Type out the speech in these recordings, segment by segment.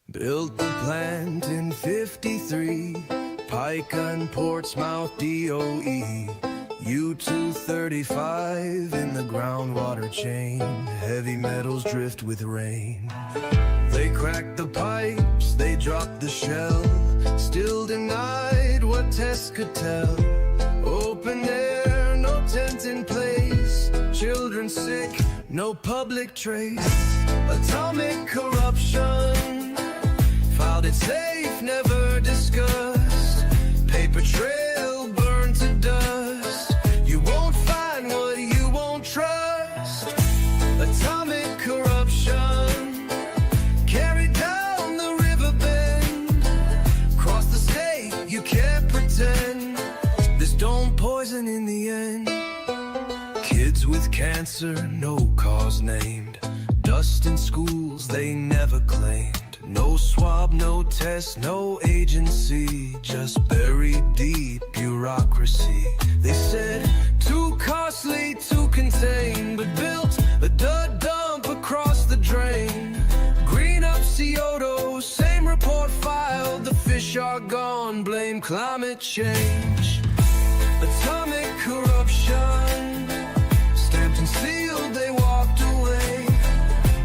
Built the plant in 53, Pike and Portsmouth DOE. U-235 in the groundwater chain, heavy metals drift with rain. They cracked the pipes, they dropped the shell, still denied what tests could tell. Open air, no tent in place, children sick, no public trace. Atomic corruption, filed it safe, never discussed. Paper trail burned to dust, you won't find what you won't trust. Atomic corruption, carried down the river bend, across the state, you can't pretend this don't poison in the end. Kids with cancer, no cause named, dust in schools they never claimed. No swab, no test, no agency, just buried deep bureaucracy. They said too costly to contain, but built a dud dump across the drain. Green up Kyoto, same report filed, the fish are gone, blame climate change. Atomic corruption, stamped and sealed, they walked away.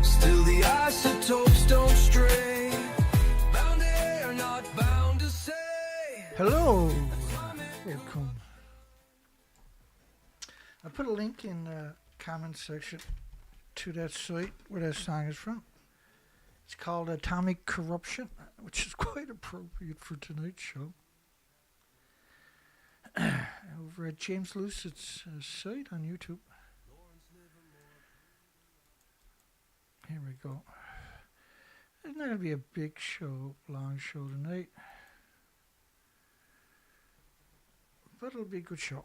Still the isotopes don't stray. Bound air, not bound to say. Hello, welcome. I put a link in the comment section to that site where that song is from. It's called Atomic Corruption, which is quite appropriate for tonight's show. Over at James Lucett's site on YouTube. Here we go. It's not going to be a big show, long show tonight. But it'll be a good show.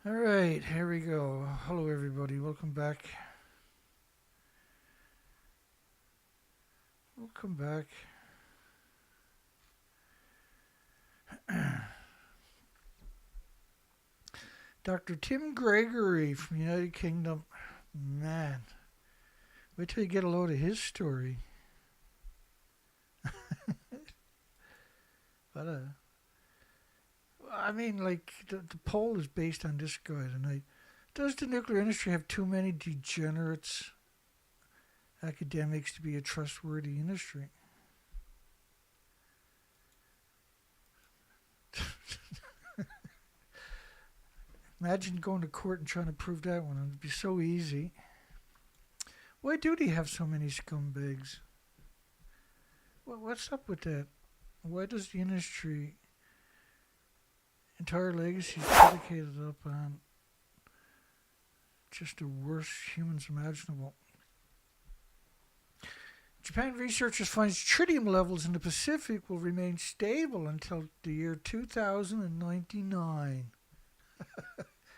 Alright, here we go. Hello everybody, welcome back. Welcome back. Dr. Tim Gregory from the United Kingdom. Man, wait till you get a load of his story. But I mean, like, the poll is based on this guy tonight. Does the nuclear industry have too many degenerates, academics, to be a trustworthy industry? Imagine going to court and trying to prove that one. It would be so easy. Why do they have so many scumbags? What's up with that? Why does the industry entire legacy is predicated upon just the worst humans imaginable? Japan researchers find tritium levels in the Pacific will remain stable until the year 2099.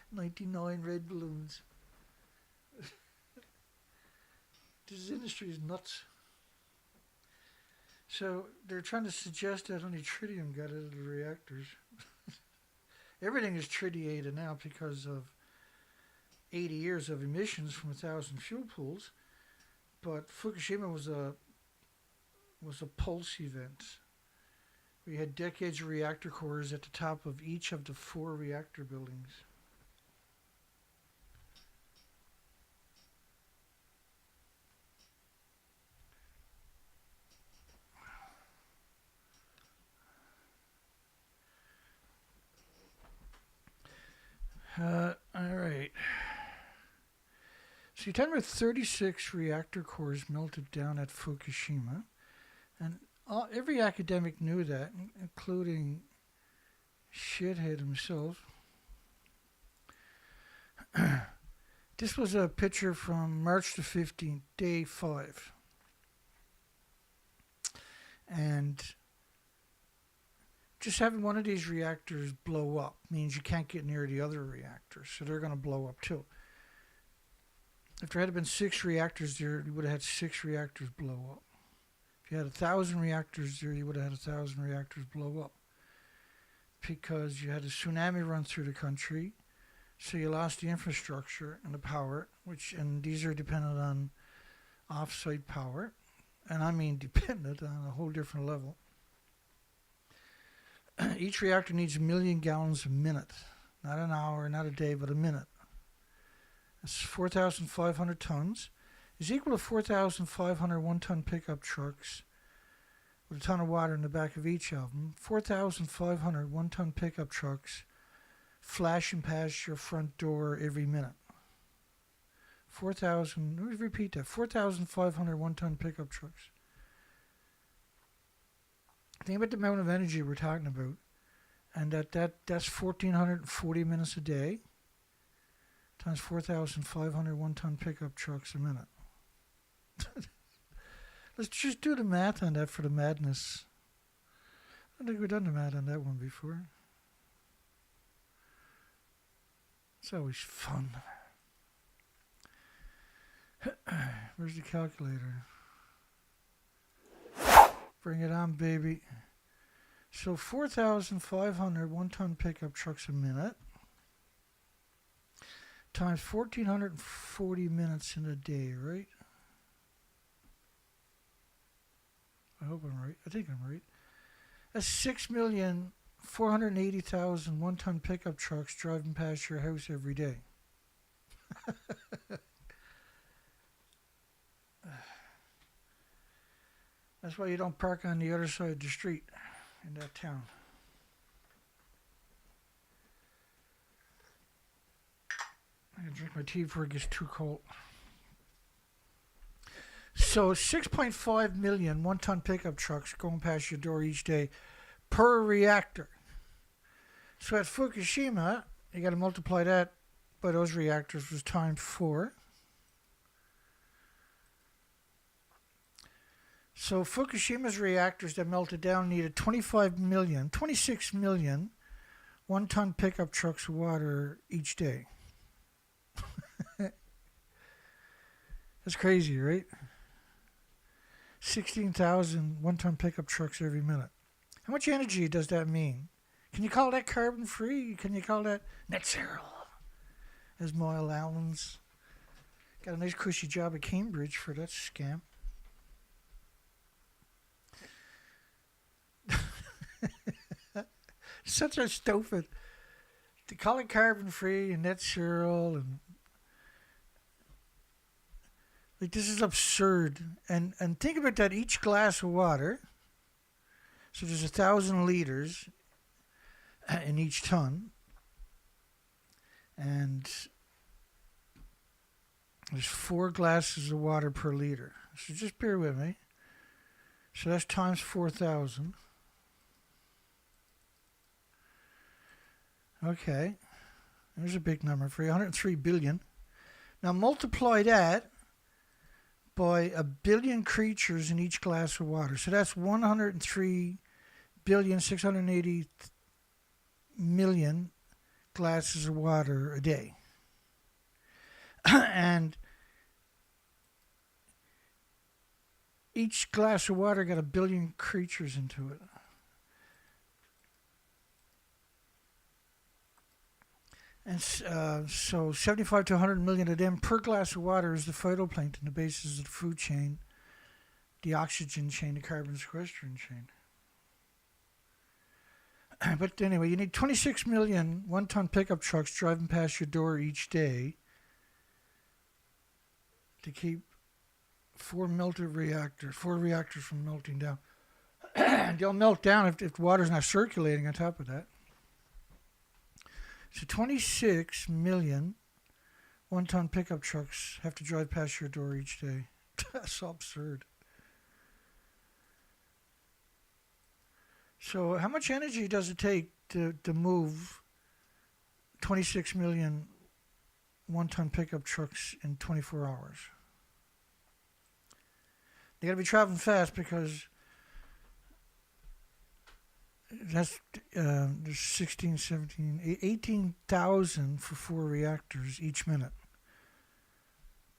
99 red balloons. This industry is nuts. So they're trying to suggest that only tritium got out of the reactors. Everything is tritiated now because of 80 years of emissions from 1,000 fuel pools. But Fukushima was a pulse event. We had decades of reactor cores at the top of each of the 4 reactor buildings. All right. So you're talking about 36 reactor cores melted down at Fukushima. And every academic knew that, including shithead himself. This was a picture from March the 15th, day 5. And just having one of these reactors blow up means you can't get near the other reactors, so they're going to blow up too. If there had been 6 reactors there, you would have had 6 reactors blow up. If you had 1,000 reactors there, you would have had 1,000 reactors blow up. Because you had a tsunami run through the country, so you lost the infrastructure and the power, and these are dependent on off-site power, and I mean dependent on a whole different level. Each reactor needs 1 million gallons a minute, not an hour, not a day, but a minute. That's 4,500 tons. Is equal to 4,500 one-ton pickup trucks with a ton of water in the back of each of them. 4,500 one-ton pickup trucks flashing past your front door every minute. 4,000, let me repeat that, 4,500 one-ton pickup trucks. Think about the amount of energy we're talking about, and that's 1,440 minutes a day times 4,500 one-ton pickup trucks a minute. Let's just do the math on that for the madness. I don't think we've done the math on that one before. It's always fun. Where's the calculator? Bring it on, baby. So 4,500 one-ton pickup trucks a minute times 1,440 minutes in a day, right? I hope I'm right. I think I'm right. That's 6,480,000 one-ton pickup trucks driving past your house every day. That's why you don't park on the other side of the street in that town. I gotta drink my tea before it gets too cold. So 6.5 million one-ton pickup trucks going past your door each day per reactor. So at Fukushima, you got to multiply that by those reactors, was times 4. So Fukushima's reactors that melted down needed 26 million one-ton pickup trucks of water each day. That's crazy, right? 16,000 one-ton pickup trucks every minute. How much energy does that mean? Can you call that carbon-free? Can you call that net zero? As Moyle Allen's got a nice cushy job at Cambridge for that scam. Such a stupid. To call it carbon-free and net zero and like, this is absurd. And think about that, each glass of water, so there's 1,000 liters in each ton, and there's 4 glasses of water per liter. So just bear with me. So that's times 4,000. Okay. There's a big number for you, 103 billion. Now multiply that by 1 billion creatures in each glass of water. So that's 103,680,000,000 glasses of water a day. And each glass of water got 1 billion creatures into it. And so 75 to 100 million of them per glass of water is the phytoplankton, the basis of the food chain, the oxygen chain, the carbon sequestering chain. But anyway, you need 26 million one-ton pickup trucks driving past your door each day to keep 4 reactors from melting down. They'll melt down if the water's not circulating on top of that. So 26 million one-ton pickup trucks have to drive past your door each day. That's so absurd. So how much energy does it take to move 26 million one-ton pickup trucks in 24 hours? They got to be traveling fast because that's there's 16, 17, 18,000 for 4 reactors each minute.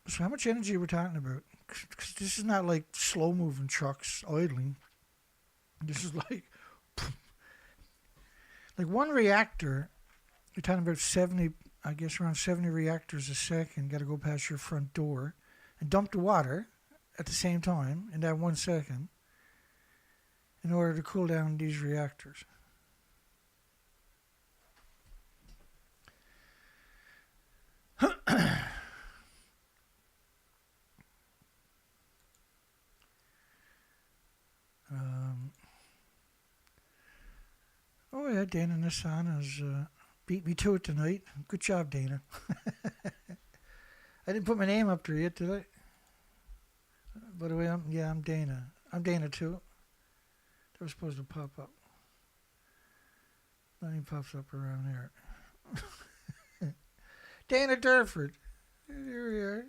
So how much energy are we talking about? Because this is not like slow-moving trucks idling. This is like one reactor. You're talking about 70, around 70 reactors a second. Got to go past your front door and dump the water at the same time in that 1 second in order to cool down these reactors. Oh yeah, Dana Nissan has beat me to it tonight. Good job, Dana. I didn't put my name up there yet, did I? By the way, I'm Dana. I'm Dana too. That was supposed to pop up. Nothing pops up around here. Dana Durnford. Here we are.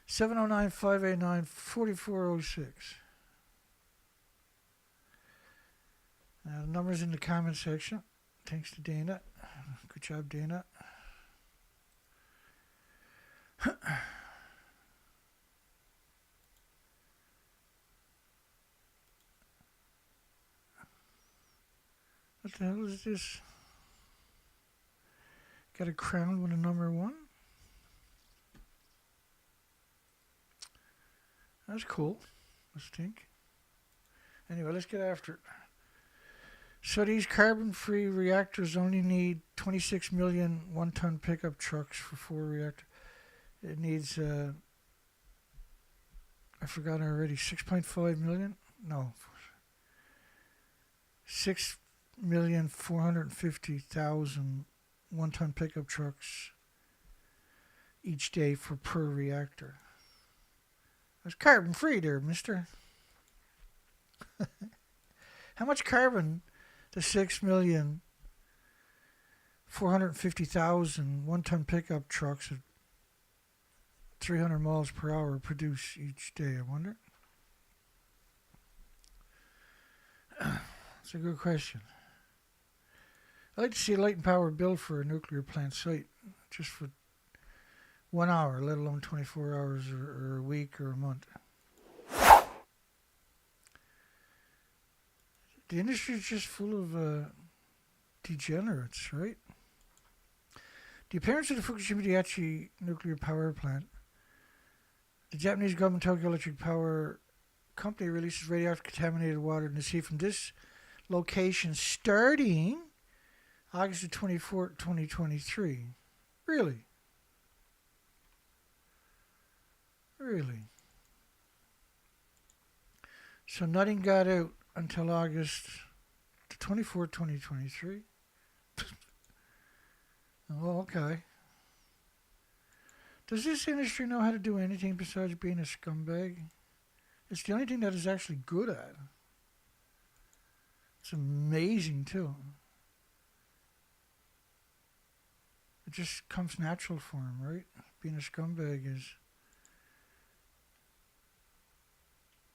709-589-4406. The number's in the comment section. Thanks to Dana. Good job, Dana. What the hell is this? Got a crown with a number 1? That's cool. Let's think. Anyway, let's get after it. So these carbon-free reactors only need 26 million one-ton pickup trucks for 4 reactors. It needs, I forgot already, 6.5 million? No. 6,450,000 one-ton pickup trucks each day for per reactor. That's carbon-free there, mister. How much carbon the 6,450,000 one-ton pickup trucks at 300 miles per hour produce each day, I wonder? That's a good question. I'd like to see a light and power bill for a nuclear plant site, just for 1 hour, let alone 24 hours or a week or a month. The industry is just full of degenerates, right? The appearance of the Fukushima Daiichi nuclear power plant, the Japanese government Tokyo Electric Power Company releases radioactive contaminated water in the sea from this location starting August 24th, 2023. Really? Really? So nothing got out until August 24th, 2023. Oh, okay. Does this industry know how to do anything besides being a scumbag? It's the only thing that it's actually good at. It's amazing, too. It just comes natural for him, right? Being a scumbag is...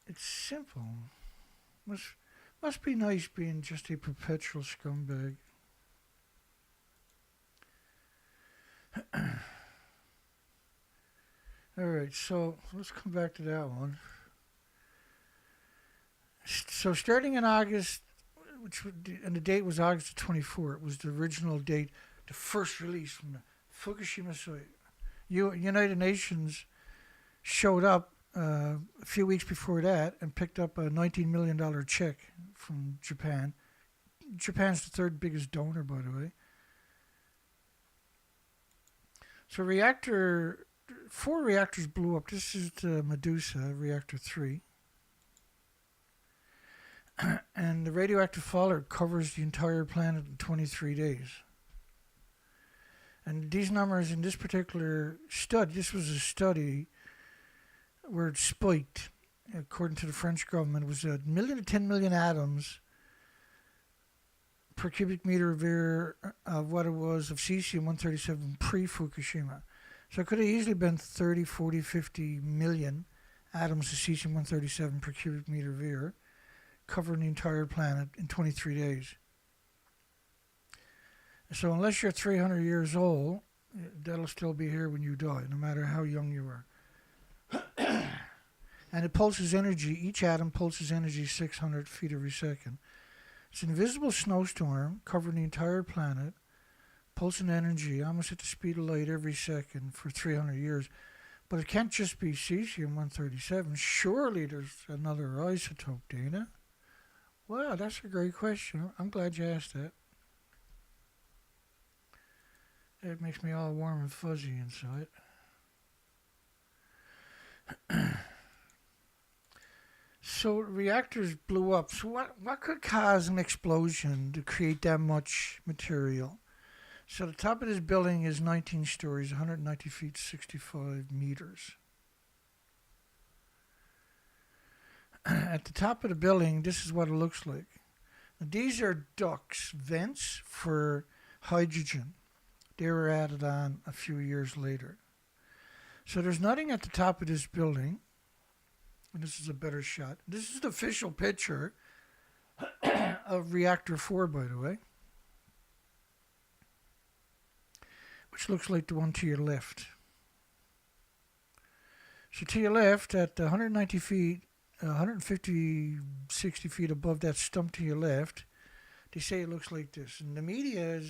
It's simple. Must be nice being just a perpetual scumbag. Alright, so let's come back to that one. So starting in August, and the date was August 24th, it was the original date, the first release from the Fukushima site. United Nations showed up a few weeks before that and picked up a $19 million check from Japan. Japan's the 3rd biggest donor, by the way. So 4 reactors blew up. This is the Medusa, reactor 3. And the radioactive fallout covers the entire planet in 23 days. And these numbers in this particular study, this was a study where it spiked, according to the French government, it was 1 million to 10 million atoms per cubic meter of air of what it was of cesium-137 pre-Fukushima. So it could have easily been 30, 40, 50 million atoms of cesium-137 per cubic meter of air, covering the entire planet in 23 days. So unless you're 300 years old, that'll still be here when you die, no matter how young you are. And it pulses energy, each atom pulses energy 600 feet every second. It's an invisible snowstorm covering the entire planet pulsing energy, almost at the speed of light every second for 300 years. But it can't just be cesium-137. Surely there's another isotope, Dana. Wow, that's a great question. I'm glad you asked that. It makes me all warm and fuzzy inside. So reactors blew up. So what could cause an explosion to create that much material? So the top of this building is 19 stories, 190 feet, 65 meters. At the top of the building, this is what it looks like. Now, these are ducts, vents for hydrogen. They were added on a few years later. So there's nothing at the top of this building. And this is a better shot. This is the official picture of reactor 4, by the way, which looks like the one to your left. So to your left, at 190 feet, 150, 60 feet above that stump to your left, they say it looks like this. And the media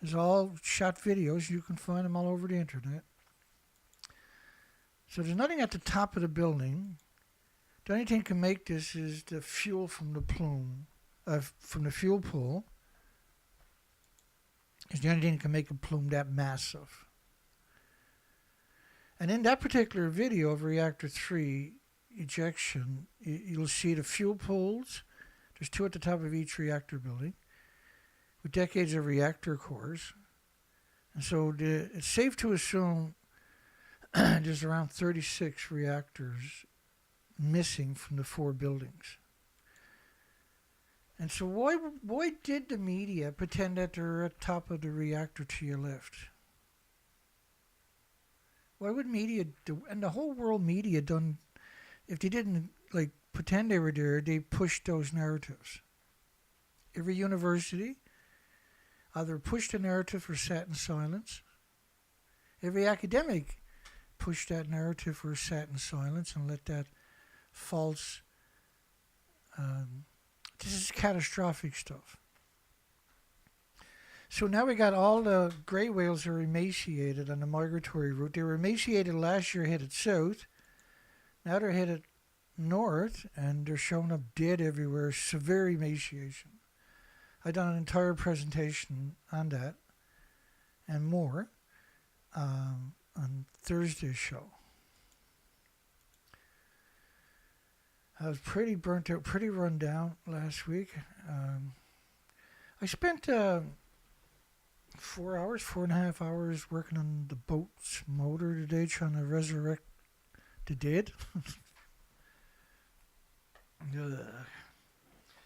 is all shot videos. You can find them all over the internet. So there's nothing at the top of the building. The only thing that can make this is the fuel from the plume, from the fuel pool. Is the only thing that can make a plume that massive. And in that particular video of reactor 3 ejection, you'll see the fuel pools. There's 2 at the top of each reactor building, with decades of reactor cores. And so it's safe to assume there's around 36 reactors missing from the 4 buildings. And so why did the media pretend that they're at the top of the reactor to your left? Why would media do, and the whole world media done, if they didn't like pretend they were there, they pushed those narratives. Every university either pushed a narrative or sat in silence. Every academic pushed that narrative or sat in silence and let that false, this is catastrophic stuff. So now we got all the gray whales are emaciated on the migratory route. They were emaciated last year, headed south. Now they're headed north, and they're showing up dead everywhere, severe emaciation. I've done an entire presentation on that and more on Thursday's show. I was pretty burnt out, pretty run down last week. I spent 4.5 hours working on the boat's motor today, trying to resurrect the dead.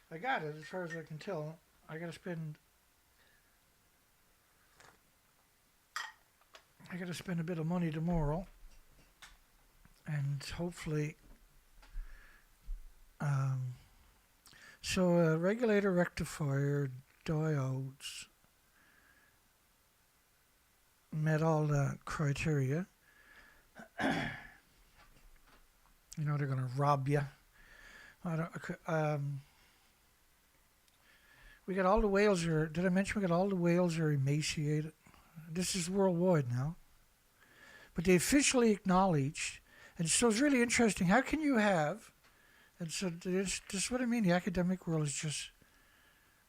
I got it, as far as I can tell. I gotta spend a bit of money tomorrow, and hopefully. So regulator rectifier diodes met all the criteria. You know they're gonna rob you. We got all the whales are. Did I mention we got all the whales are emaciated? This is worldwide now, but they officially acknowledged, and so it's really interesting. How can you have? And so this is what I mean. The academic world is just,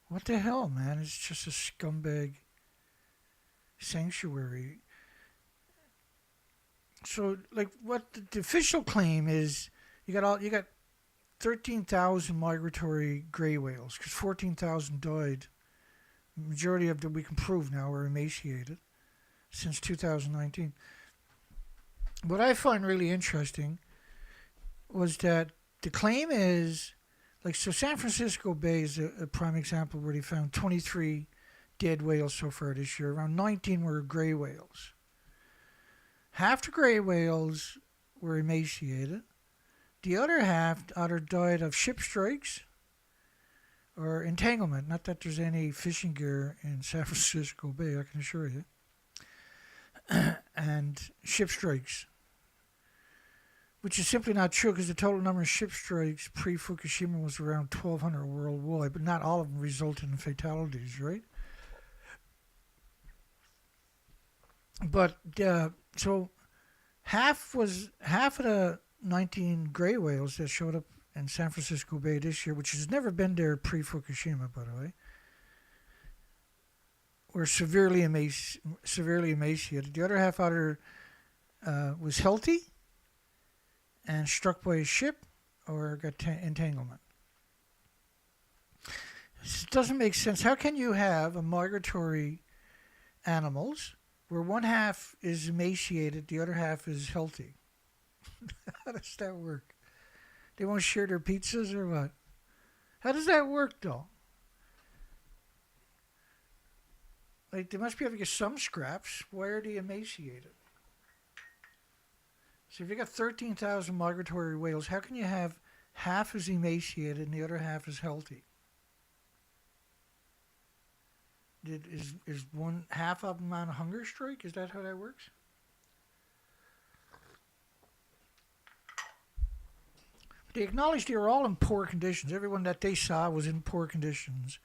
what the hell, man? It's just a scumbag sanctuary. So, like, what the official claim is, you got 13,000 migratory gray whales, because 14,000 died. Majority of them we can prove now are emaciated since 2019. What I find really interesting was that the claim is, like, so San Francisco Bay is a prime example where they found 23 dead whales so far this year. Around 19 were gray whales. Half the gray whales were emaciated. The other half either died of ship strikes or entanglement. Not that there's any fishing gear in San Francisco Bay, I can assure you. And ship strikes. Which is simply not true, because the total number of ship strikes pre-Fukushima was around 1,200 worldwide, but not all of them resulted in fatalities, right? But so half of the 19 gray whales that showed up in San Francisco Bay this year, which has never been there pre-Fukushima, by the way, were severely emaciated. The other half either was healthy and struck by a ship or got entanglement. This doesn't make sense. How can you have a migratory animals where one half is emaciated, the other half is healthy? How does that work? They won't share their pizzas or what? How does that work, though? Like, they must be able to get some scraps. Why are they emaciated? So if you got 13,000 migratory whales, how can you have half is emaciated and the other half is healthy? Is one half of them on a hunger strike? Is that how that works? They acknowledged they were all in poor conditions. Everyone that they saw was in poor conditions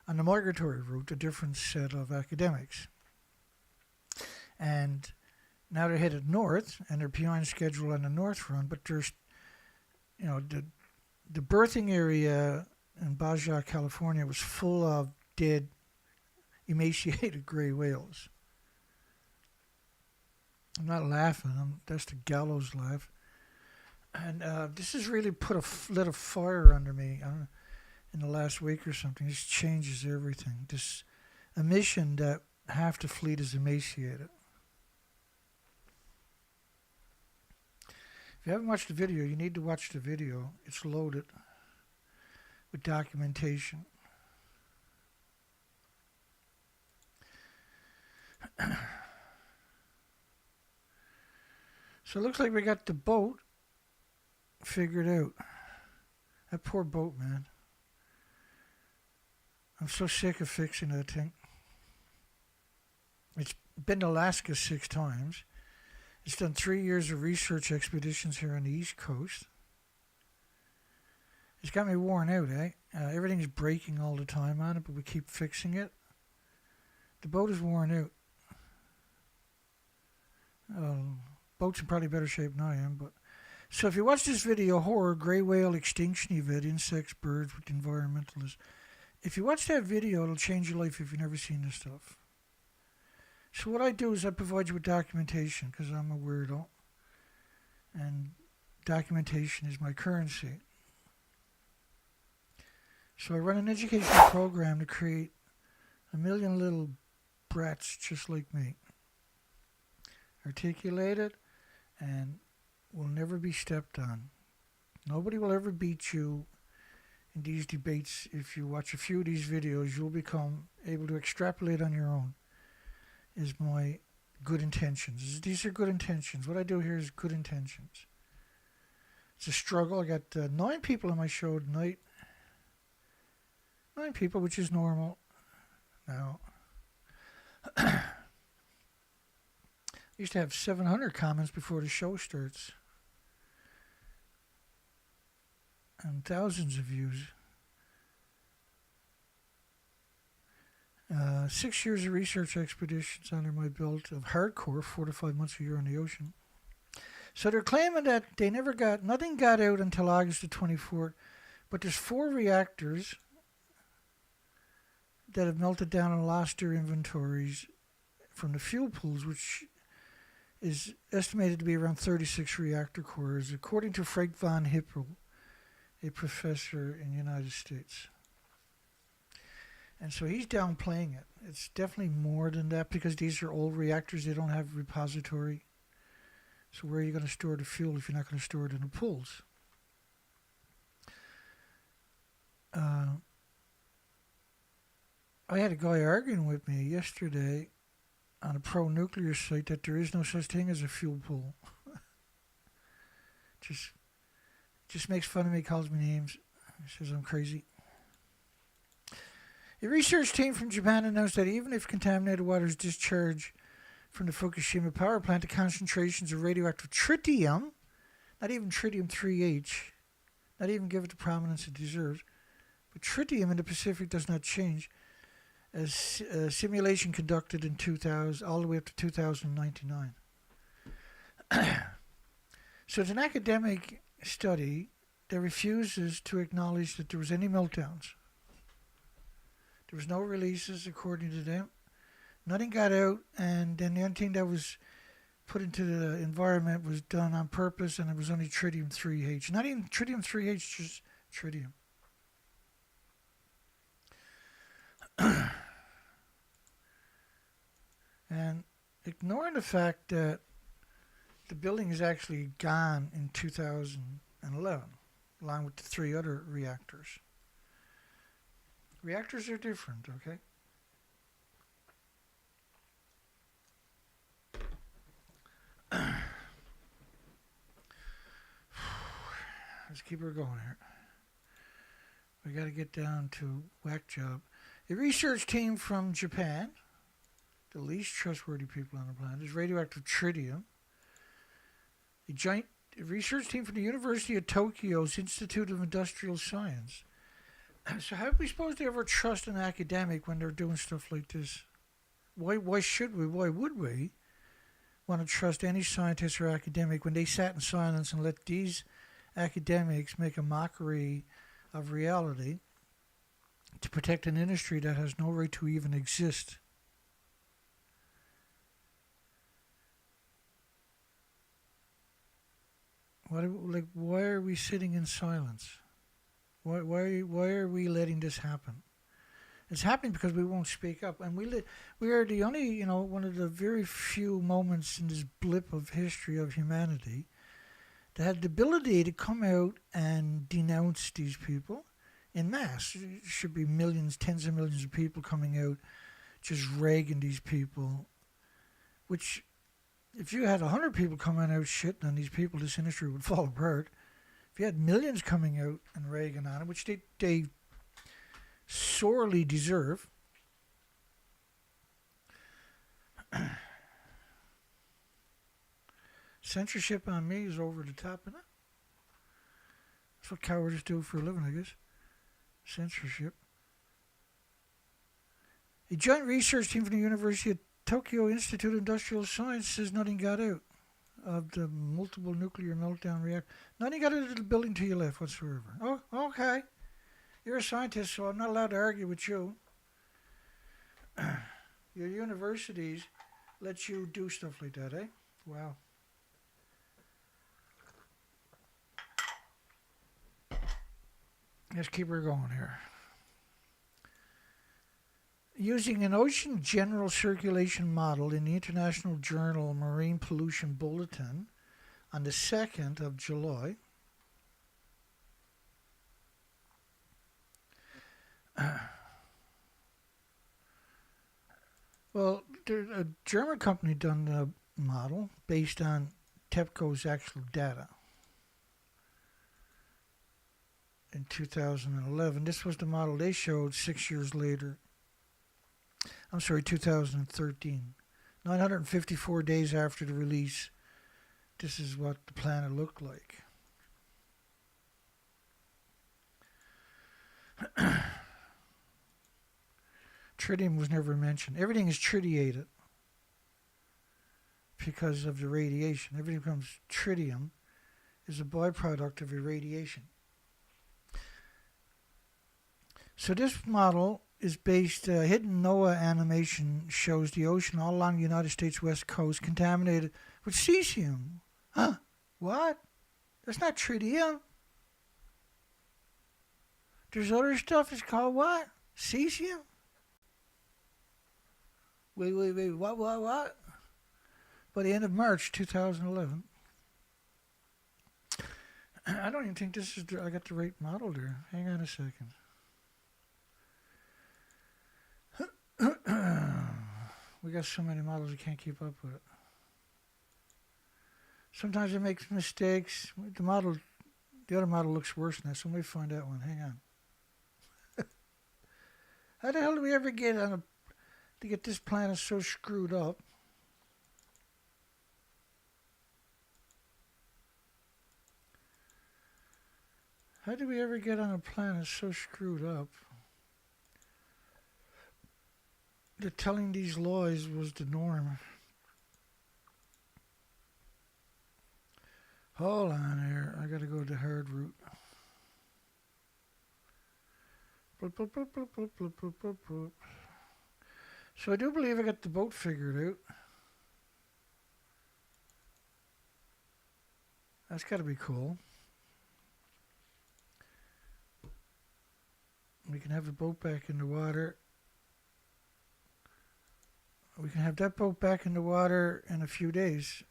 on the migratory route, a different set of academics. And now they're headed north, and they're behind schedule on the north front, but there's, the birthing area in Baja, California was full of dead, emaciated gray whales. I'm not laughing. That's the gallows laugh. And this has really lit a fire under me in the last week or something. This changes everything. This admission that half the fleet is emaciated. If you haven't watched the video, you need to watch the video. It's loaded with documentation. So it looks like we got the boat figured out. That poor boat, man. I'm so sick of fixing that thing. It's been to Alaska 6 times. It's done 3 years of research expeditions here on the East Coast. It's got me worn out, eh? Everything's breaking all the time on it, but we keep fixing it. The boat is worn out. Boat's in probably better shape than I am, but... So if you watch this video, horror, gray whale extinction event, insects, birds with Environmentalist. If you watch that video, it'll change your life if you've never seen this stuff. So what I do is I provide you with documentation because I'm a weirdo. And documentation is my currency. So I run an educational program to create a million little brats just like me. Articulated and will never be stepped on. Nobody will ever beat you in these debates. If you watch a few of these videos, you'll become able to extrapolate on your own. Is my good intentions. These are good intentions. What I do here is good intentions. It's a struggle. I got 9 people on my show tonight. 9 people, which is normal. Now, I used to have 700 comments before the show starts. And thousands of views. 6 years of research expeditions under my belt of hardcore, 4 to 5 months a year on the ocean. So they're claiming that they nothing got out until August the 24th, but there's 4 reactors that have melted down and lost their inventories from the fuel pools, which is estimated to be around 36 reactor cores, according to Frank von Hippel, a professor in the United States. And so he's downplaying it. It's definitely more than that because these are old reactors. They don't have repository. So where are you going to store the fuel if you're not going to store it in the pools? I had a guy arguing with me yesterday on a pro-nuclear site that there is no such thing as a fuel pool. Just makes fun of me, calls me names. He says I'm crazy. A research team from Japan announced that even if contaminated water is discharged from the Fukushima power plant, the concentrations of radioactive tritium, not even tritium-3H, not even give it the prominence it deserves, but tritium in the Pacific does not change. a simulation conducted in 2000 all the way up to 2099. So it's an academic study that refuses to acknowledge that there was any meltdowns. There was no releases according to them. Nothing got out, and then the only thing that was put into the environment was done on purpose, and it was only tritium 3H. Not even tritium 3H, just tritium. And ignoring the fact that the building is actually gone in 2011, along with the 3 other reactors. Reactors are different, okay? Let's keep her going here. We got to get down to whack job. A research team from Japan, the least trustworthy people on the planet, is radioactive tritium. A giant research team from the University of Tokyo's Institute of Industrial Science. So how are we supposed to ever trust an academic when they're doing stuff like this? Why should we? Why would we want to trust any scientist or academic when they sat in silence and let these academics make a mockery of reality to protect an industry that has no right to even exist? Why are we sitting in silence? Why are we letting this happen? It's happening because we won't speak up, and we are the only, one of the very few moments in this blip of history of humanity that had the ability to come out and denounce these people in mass. It should be millions, tens of millions of people coming out, just ragging these people, which, if you had 100 people coming out shitting on these people, this industry would fall apart. If you had millions coming out and ragging on it, which they sorely deserve, censorship on me is over the top, isn't it? That's what cowards do for a living, I guess. Censorship. A joint research team from the University of Tokyo Institute of Industrial Science says nothing got out of the multiple nuclear meltdown reactor. Nothing got out of the building to your left whatsoever. Oh, okay. You're a scientist, so I'm not allowed to argue with you. Your universities let you do stuff like that, eh? Wow. Let's keep her going here. Using an ocean general circulation model in the International Journal Marine Pollution Bulletin on the 2nd of July, well, a German company done the model based on TEPCO's actual data in 2011. This was the model they showed 6 years later. 2013. 954 days after the release, this is what the planet looked like. Tritium was never mentioned. Everything is tritiated because of the radiation. Everything becomes tritium is a byproduct of irradiation. So this model is based, hidden NOAA animation shows the ocean all along the United States West Coast contaminated with cesium. Huh? What? That's not tritium. There's other stuff that's called what? Cesium? Wait, what? By the end of March 2011. I don't even think this is, I got the right model there. Hang on a second. We got so many models we can't keep up with it. Sometimes it makes mistakes. The other model looks worse than that, so let me find that one. Hang on. How the hell do we ever get to get this planet so screwed up? How do we ever get on a planet so screwed up that telling these lies was the norm. Hold on here. I gotta go the hard route. So I do believe I got the boat figured out. That's gotta be cool. We can have the boat back in the water. We can have that boat back in the water in a few days.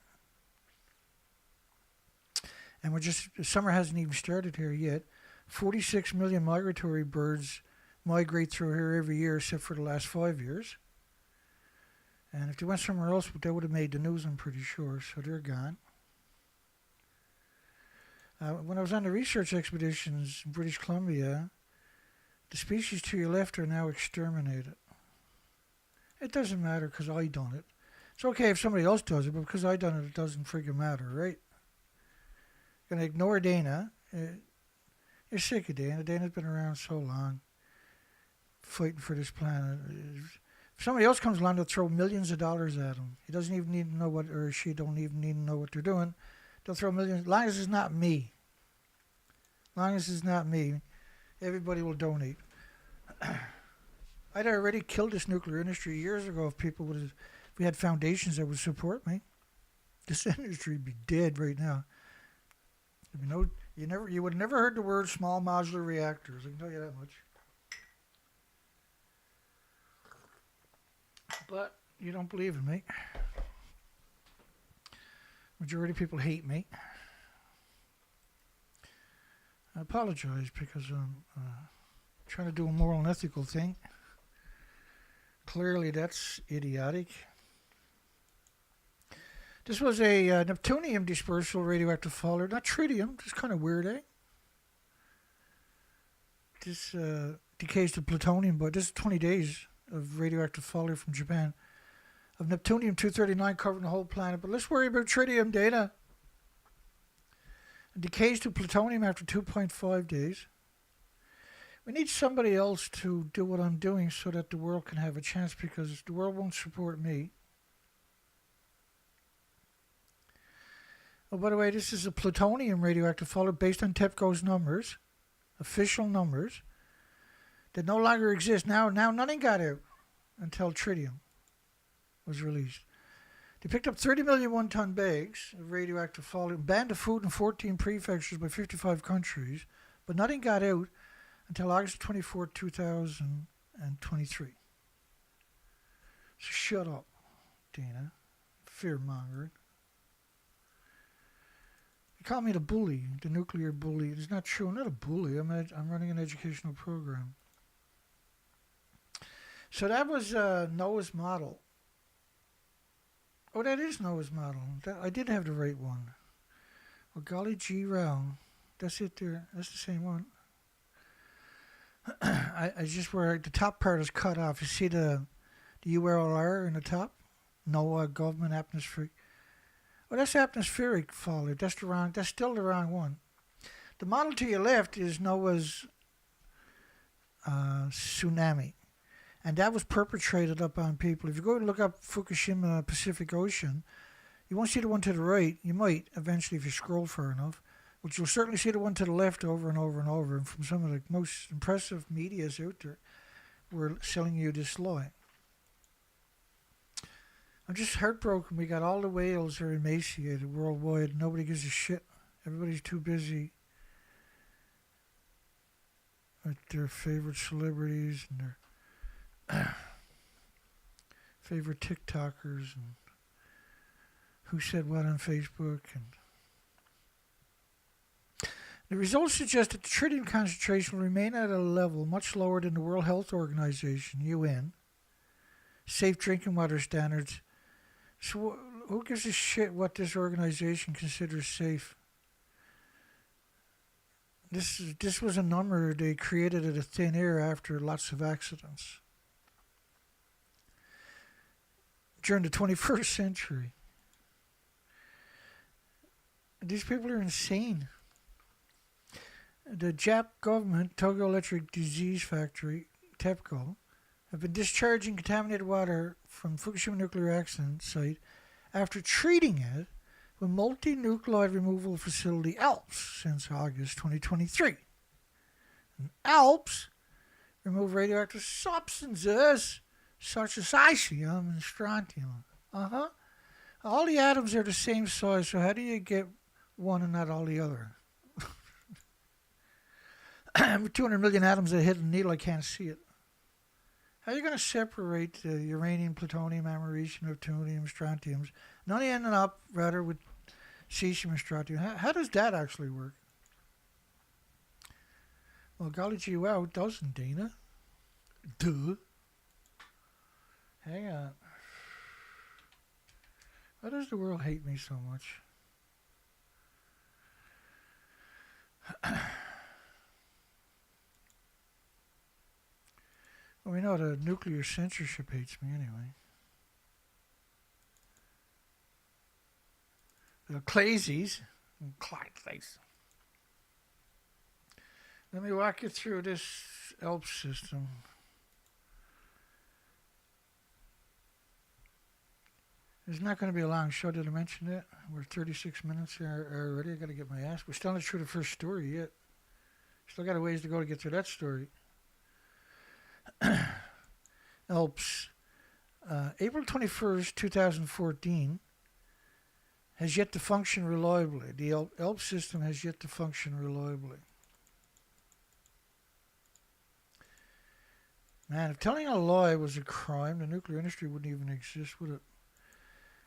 And the summer hasn't even started here yet. 46 million migratory birds migrate through here every year except for the last 5 years. And if they went somewhere else, they would have made the news, I'm pretty sure. So they're gone. When I was on the research expeditions in British Columbia, the species to your left are now exterminated. It doesn't matter because I done it. It's okay if somebody else does it, but because I done it, it doesn't freaking matter, right? Gonna ignore Dana. You're sick of Dana. Dana's been around so long, fighting for this planet. If somebody else comes along, they'll throw millions of dollars at him. He doesn't even need to know what, or she don't even need to know what they're doing. They'll throw millions. As long as it's not me. As long as it's not me, everybody will donate. I'd already killed this nuclear industry years ago if we had foundations that would support me. This industry would be dead right now. You would have never heard the word small modular reactors. I can tell you that much. But you don't believe in me. Majority of people hate me. I apologize because I'm trying to do a moral and ethical thing. Clearly that's idiotic. This was a neptunium dispersal radioactive fault, not tritium. Just kind of weird, eh? This decays to plutonium, but this is 20 days of radioactive failure from Japan. Of neptunium-239 covering the whole planet. But let's worry about tritium data. It decays to plutonium after 2.5 days. We need somebody else to do what I'm doing so that the world can have a chance, because the world won't support me. Oh, by the way, this is a plutonium radioactive fault based on TEPCO's numbers, official numbers, that no longer exist. Now nothing got out until tritium was released. They picked up 30 million one-ton bags of radioactive fallout, banned the food in 14 prefectures by 55 countries, but nothing got out until August 24, 2023. So shut up, Dana. Fear-mongering. You call me the bully, the nuclear bully. It's not true. I'm not a bully. I'm running an educational program. So that was Noah's model. Oh, that is Noah's model. I did have the right one. Oh, golly gee row. That's it there. That's the same one. I just where the top part is cut off. You see the URL in the top? NOAA government atmospheric. Oh, that's atmospheric fallout. That's still the wrong one. The model to your left is NOAA's tsunami. And that was perpetrated upon people. If you go and look up Fukushima Pacific Ocean, you won't see the one to the right. You might eventually if you scroll far enough. But you'll certainly see the one to the left over and over and over. And from some of the most impressive medias out there, we're selling you this lie. I'm just heartbroken. We got all the whales are emaciated worldwide. Nobody gives a shit. Everybody's too busy with their favorite celebrities and their favorite TikTokers and who said what on Facebook. And the results suggest that the tritium concentration will remain at a level much lower than the World Health Organization, UN, safe drinking water standards. So who gives a shit what this organization considers safe? This was a number they created out of thin air after lots of accidents during the 21st century. These people are insane. The Jap government, Tokyo Electric Disease Factory, TEPCO, have been discharging contaminated water from Fukushima nuclear accident site after treating it with multi-nuclide removal facility ALPS since August 2023. And ALPS remove radioactive substances such as cesium and strontium. All the atoms are the same size, so how do you get one and not all the other? With 200 million atoms that hit a needle, I can't see it. How are you going to separate uranium, plutonium, americium, neptunium, strontiums, and only ending up, rather, with cesium and strontium? How does that actually work? Well, golly gee, wow, it doesn't, Dana. Duh. Hang on. Why does the world hate me so much? Well, we know the nuclear censorship hates me anyway. The Claysies. Let me walk you through this ALPS system. It's not going to be a long show. Did I mention that? We're 36 minutes here already. I got to get my ass. We're still not through the first story yet. Still got a ways to go to get through that story. ALPS. April 21st, 2014 has yet to function reliably. The ALPS system has yet to function reliably. Man, if telling a lie was a crime, the nuclear industry wouldn't even exist, would it?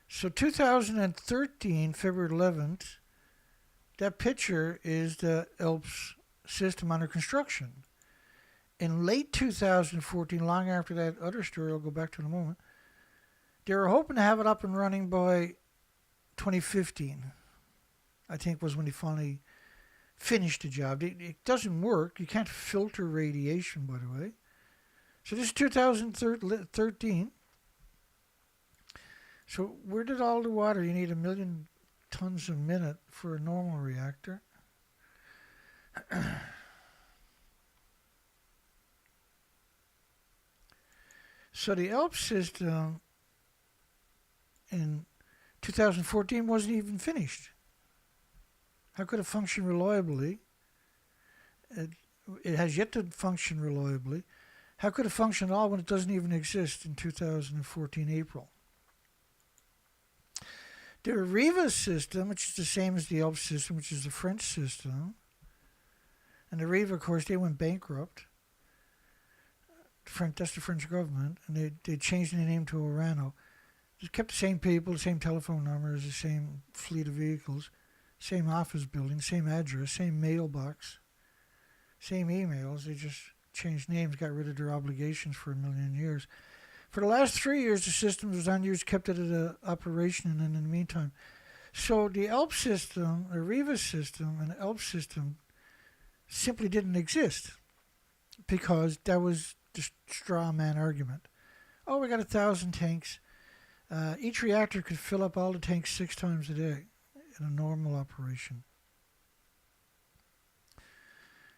So 2013, February 11th, that picture is the ALPS system under construction. In late 2014, long after that other story I'll go back to in a moment, they were hoping to have it up and running by 2015, I think was when they finally finished the job. It doesn't work. You can't filter radiation, by the way. So this is 2013. So where did all the water? You need 1 million tons a minute for a normal reactor. So the ALPS system in 2014 wasn't even finished. How could it function reliably? It has yet to function reliably. How could it function at all when it doesn't even exist in 2014 April? The Areva system, which is the same as the ALPS system, which is the French system, and Areva, of course, they went bankrupt. That's the French government, and they changed the name to Orano. Just kept the same people, the same telephone numbers, the same fleet of vehicles, same office building, same address, same mailbox, same emails. They just changed names, got rid of their obligations for 1 million years. For the last 3 years, the system was unused, kept it at operation, and then in the meantime. So the ALPS system, the Areva system, and the ALPS system simply didn't exist because that was the straw man argument. Oh, we got 1,000 tanks. Each reactor could fill up all the tanks 6 times a day in a normal operation.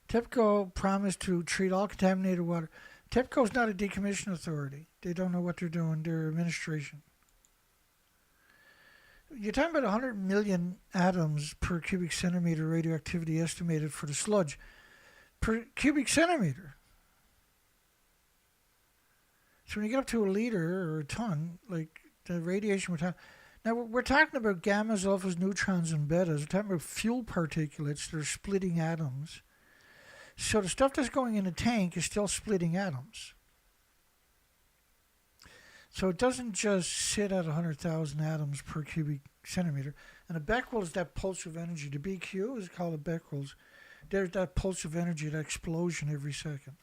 TEPCO promised to treat all contaminated water. TEPCO is not a decommission authority. They don't know what they're doing. They're administration. You're talking about 100 million atoms per cubic centimeter radioactivity estimated for the sludge. Per cubic centimeter. So when you get up to a liter or a ton, like the radiation we're talking, now we're talking about gammas, alphas, neutrons, and betas. We're talking about fuel particulates that are splitting atoms. So the stuff that's going in the tank is still splitting atoms. So it doesn't just sit at 100,000 atoms per cubic centimeter. And a Becquerel is that pulse of energy. The BQ is called a Becquerels. There's that pulse of energy, that explosion every second.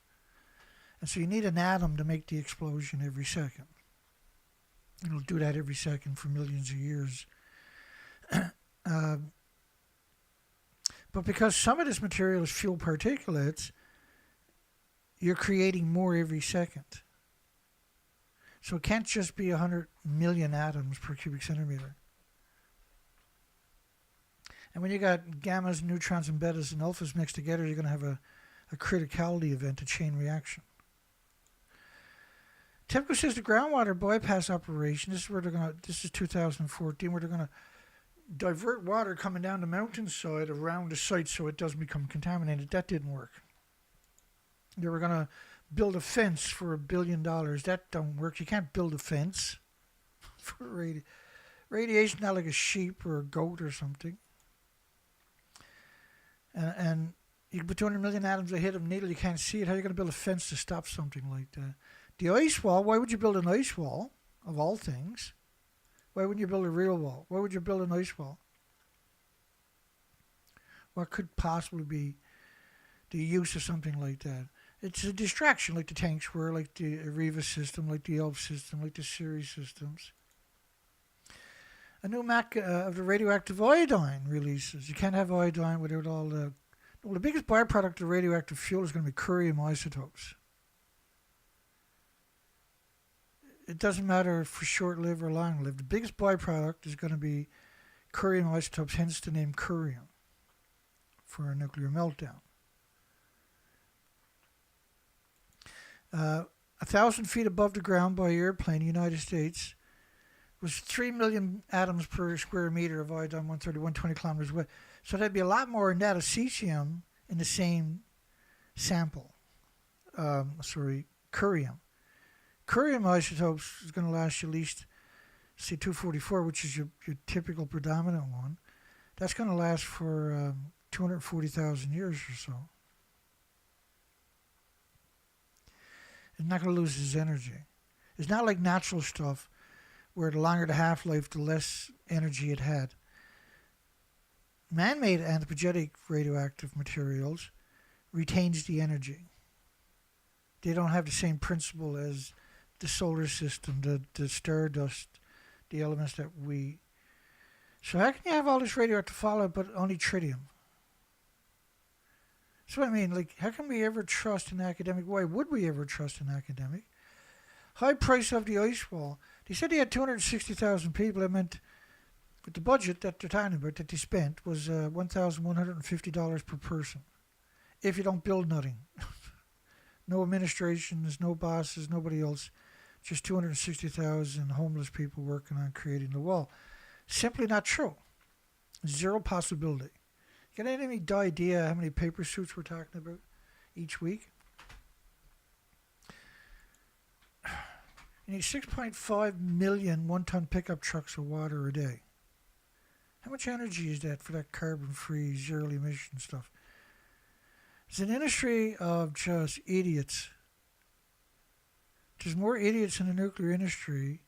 And so you need an atom to make the explosion every second. It'll do that every second for millions of years. But because some of this material is fuel particulates, you're creating more every second. So it can't just be 100 million atoms per cubic centimeter. And when you got gammas, neutrons, and betas and alphas mixed together, you're going to have a criticality event, a chain reaction. TEPCO says the groundwater bypass operation, this is 2014, where they're going to divert water coming down the mountainside around the site so it doesn't become contaminated. That didn't work. They were going to build a fence for $1 billion. That don't work. You can't build a fence for radiation, not like a sheep or a goat or something. And you can put 200 million atoms a hit of needle, you can't see it. How are you going to build a fence to stop something like that? The ice wall, why would you build an ice wall, of all things? Why wouldn't you build a real wall? Why would you build an ice wall? What could possibly be the use of something like that? It's a distraction, like the tanks were, like the Areva system, like the ELF system, like the Ceres systems. A new Mac of the radioactive iodine releases. You can't have iodine without all the... Well, the biggest byproduct of radioactive fuel is going to be curium isotopes. It doesn't matter for short-lived or long-lived. The biggest byproduct is going to be curium isotopes, hence the name curium for a nuclear meltdown. 1,000 feet above the ground by airplane, United States, was 3 million atoms per square meter of iodine, 130, 120 kilometers away. So there'd be a lot more than that of cesium in the same sample. Curium. Curium isotopes is going to last you at least, say, 244, which is your typical predominant one. That's going to last for 240,000 years or so. It's not going to lose its energy. It's not like natural stuff, where the longer the half-life, the less energy it had. Man-made anthropogenic radioactive materials retains the energy. They don't have the same principle as the solar system, the stardust, the elements that we... So how can you have all this radioactive fallout but only tritium? That's what I mean. Like, how can we ever trust an academic? Why would we ever trust an academic? High price of the ice wall. They said they had 260,000 people. I meant with the budget that they're talking about that they spent was $1,150 per person. If you don't build nothing. No administrations, no bosses, nobody else. Just 260,000 homeless people working on creating the wall. Simply not true. Zero possibility. Got any idea how many paper suits we're talking about each week? You need 6.5 million one-ton pickup trucks of water a day. How much energy is that for that carbon-free, zero-emission stuff? It's an industry of just idiots. There's more idiots in the nuclear industry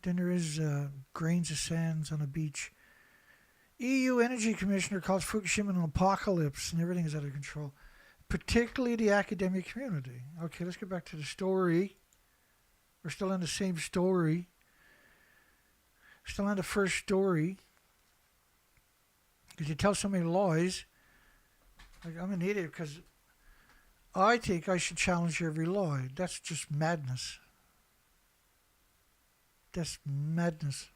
than there is grains of sands on a beach. EU Energy Commissioner calls Fukushima an apocalypse and everything is out of control. Particularly the academic community. Okay, let's get back to the story. We're still in the same story. Still on the first story. Because you tell so many lies. Like, I'm an idiot because I think I should challenge every lie. That's just madness. That's madness.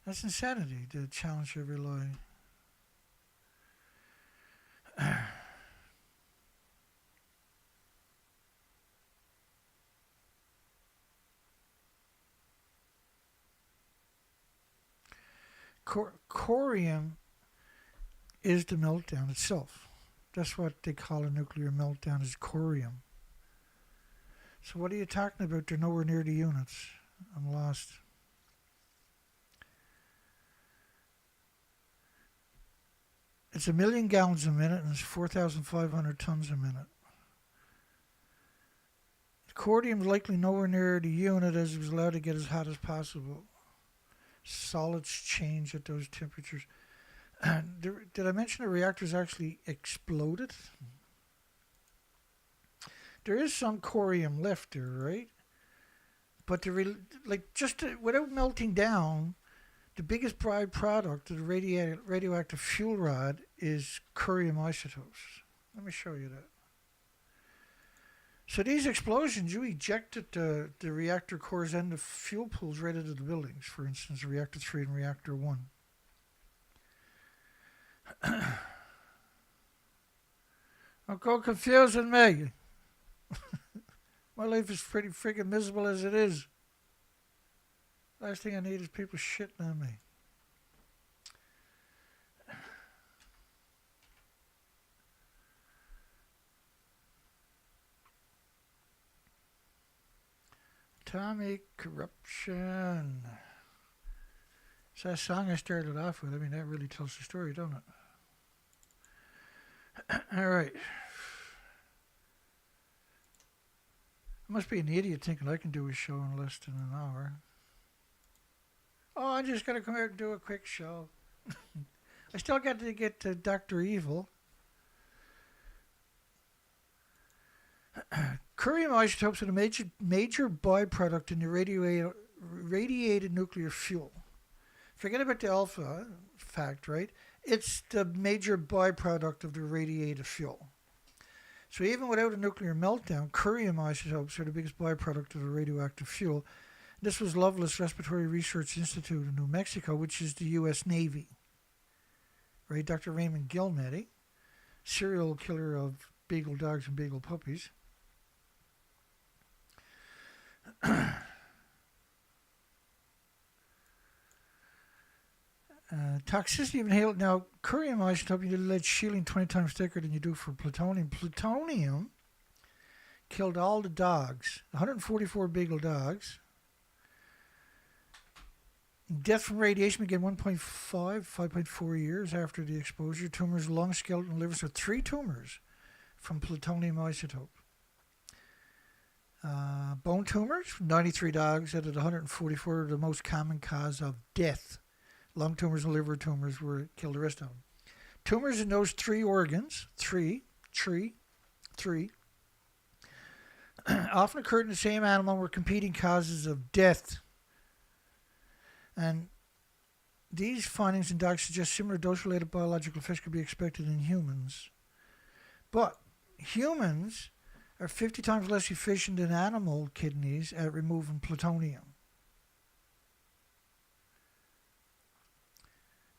That's insanity to challenge every lie. Corium is the meltdown itself. That's what they call a nuclear meltdown, is corium. So what are you talking about? They're nowhere near the units. I'm lost. It's 1 million gallons a minute and it's 4,500 tons a minute. Corium is likely nowhere near the unit as it was allowed to get as hot as possible. Solids change at those temperatures. Did I mention the reactors actually exploded? There is some corium left there, right? But without melting down, the biggest byproduct of the radioactive fuel rod is curium isotopes. Let me show you that. So these explosions, you ejected the reactor cores and the fuel pools right into the buildings. For instance, reactor 3 and reactor 1. Don't go confusing me. My life is pretty friggin' miserable as it is. Last thing I need is people shitting on me. Atomic corruption. It's that song I started off with. I mean, that really tells the story, don't it? All right. I must be an idiot thinking I can do a show in less than an hour. Oh, I just got to come out and do a quick show. I still got to get to Dr. Evil. Curium isotopes are a major byproduct in the radiated nuclear fuel. Forget about the alpha fact, right? It's the major byproduct of the radiated fuel. So even without a nuclear meltdown, curium isotopes are the biggest byproduct of the radioactive fuel. This was Loveless Respiratory Research Institute in New Mexico, which is the U.S. Navy. Right? Dr. Raymond Gilmedy, serial killer of beagle dogs and beagle puppies. Toxicity of inhaled. Now, curium isotope, you lead shielding 20 times thicker than you do for plutonium. Plutonium killed all the dogs, 144 beagle dogs. Death from radiation began 5.4 years after the exposure. Tumors, lung, skeleton, liver. So 3 tumors from plutonium isotope. Bone tumors, 93 dogs out of the 144 are the most common cause of death. Lung tumors and liver tumors killed the rest of them. Tumors in those 3 organs, three, often occurred in the same animal and were competing causes of death. And these findings in dogs suggest similar dose-related biological effects could be expected in humans. But humans are 50 times less efficient than animal kidneys at removing plutonium.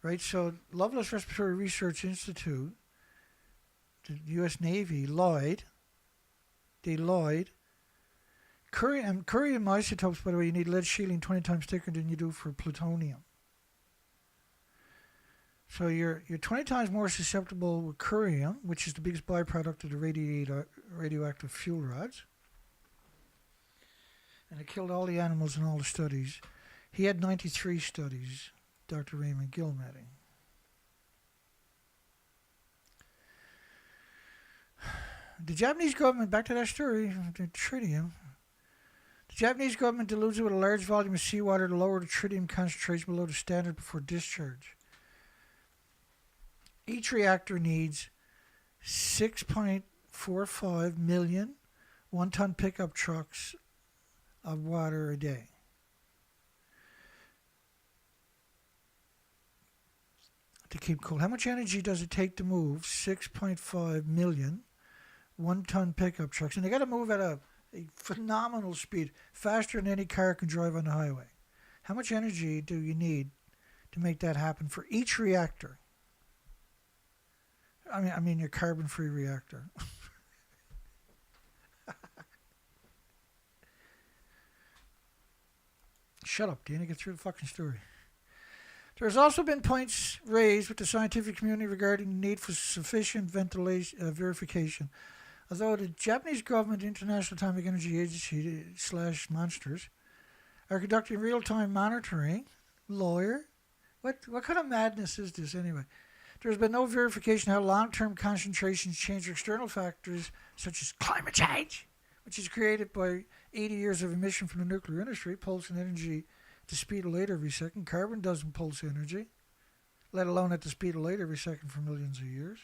Right, so Loveless Respiratory Research Institute, the U.S. Navy, lied. They lied. Curium isotopes, by the way, you need lead shielding 20 times thicker than you do for plutonium. So you're 20 times more susceptible with curium, which is the biggest byproduct of the radioactive fuel rods. And it killed all the animals in all the studies. He had 93 studies. Dr. Raymond Gilmedy. The Japanese government, back to that story, the tritium. The Japanese government dilutes it with a large volume of seawater to lower the tritium concentration below the standard before discharge. Each reactor needs 6.45 million one-ton pickup trucks of water a day. To keep cool. How much energy does it take to move 6.5 million one-ton pickup trucks? And they got to move at a phenomenal speed, faster than any car can drive on the highway. How much energy do you need to make that happen for each reactor? I mean your carbon-free reactor. Shut up, Dana. Get through the fucking story. There has also been points raised with the scientific community regarding the need for sufficient verification. Although the Japanese government, International Atomic Energy Agency / monsters, are conducting real-time monitoring, lawyer, what kind of madness is this anyway? There has been no verification how long-term concentrations change external factors such as climate change, which is created by 80 years of emission from the nuclear industry, pulsing energy at the speed of light every second. Carbon doesn't pulse energy, let alone at the speed of light every second for millions of years.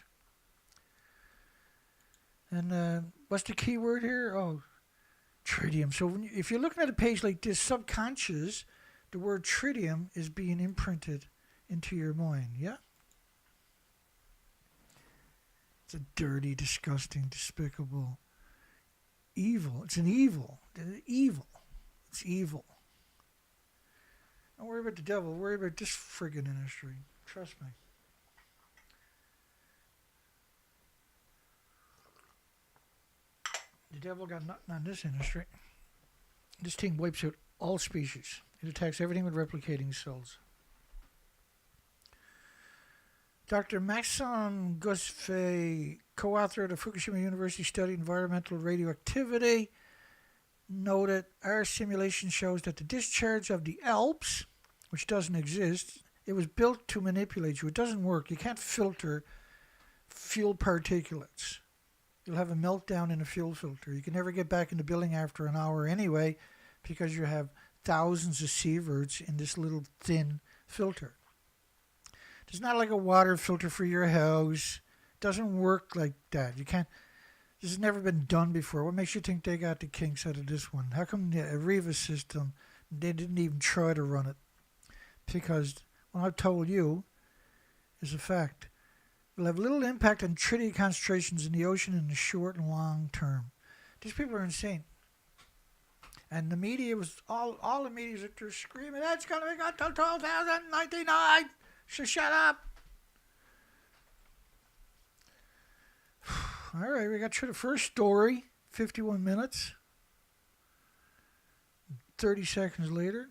And what's the key word here? Oh, tritium. So if you're looking at a page like this, subconscious, the word tritium is being imprinted into your mind, yeah? It's a dirty, disgusting, despicable evil. It's an evil. Evil. It's evil. Don't worry about the devil. Worry about this friggin' industry. Trust me. The devil got nothing on this industry. This thing wipes out all species. It attacks everything with replicating cells. Dr. Maxime Gosfet, co-author of the Fukushima University study Environmental Radioactivity, noted our simulation shows that the discharge of the Alps, which doesn't exist, it was built to manipulate you. It doesn't work. You can't filter fuel particulates. You'll have a meltdown in a fuel filter. You can never get back in the building after an hour anyway because you have thousands of sieverts in this little thin filter. It's not like a water filter for your house. It doesn't work like that. You can't. This has never been done before. What makes you think they got the kinks out of this one? How come the Areva system, they didn't even try to run it? Because what I've told you is a fact. It'll have little impact on tritium concentrations in the ocean in the short and long term. These people are insane. And the media was, all the media was they're screaming, that's going to be up till 2099. So shut up. All right, we got to the first story, 51 minutes. 30 seconds later.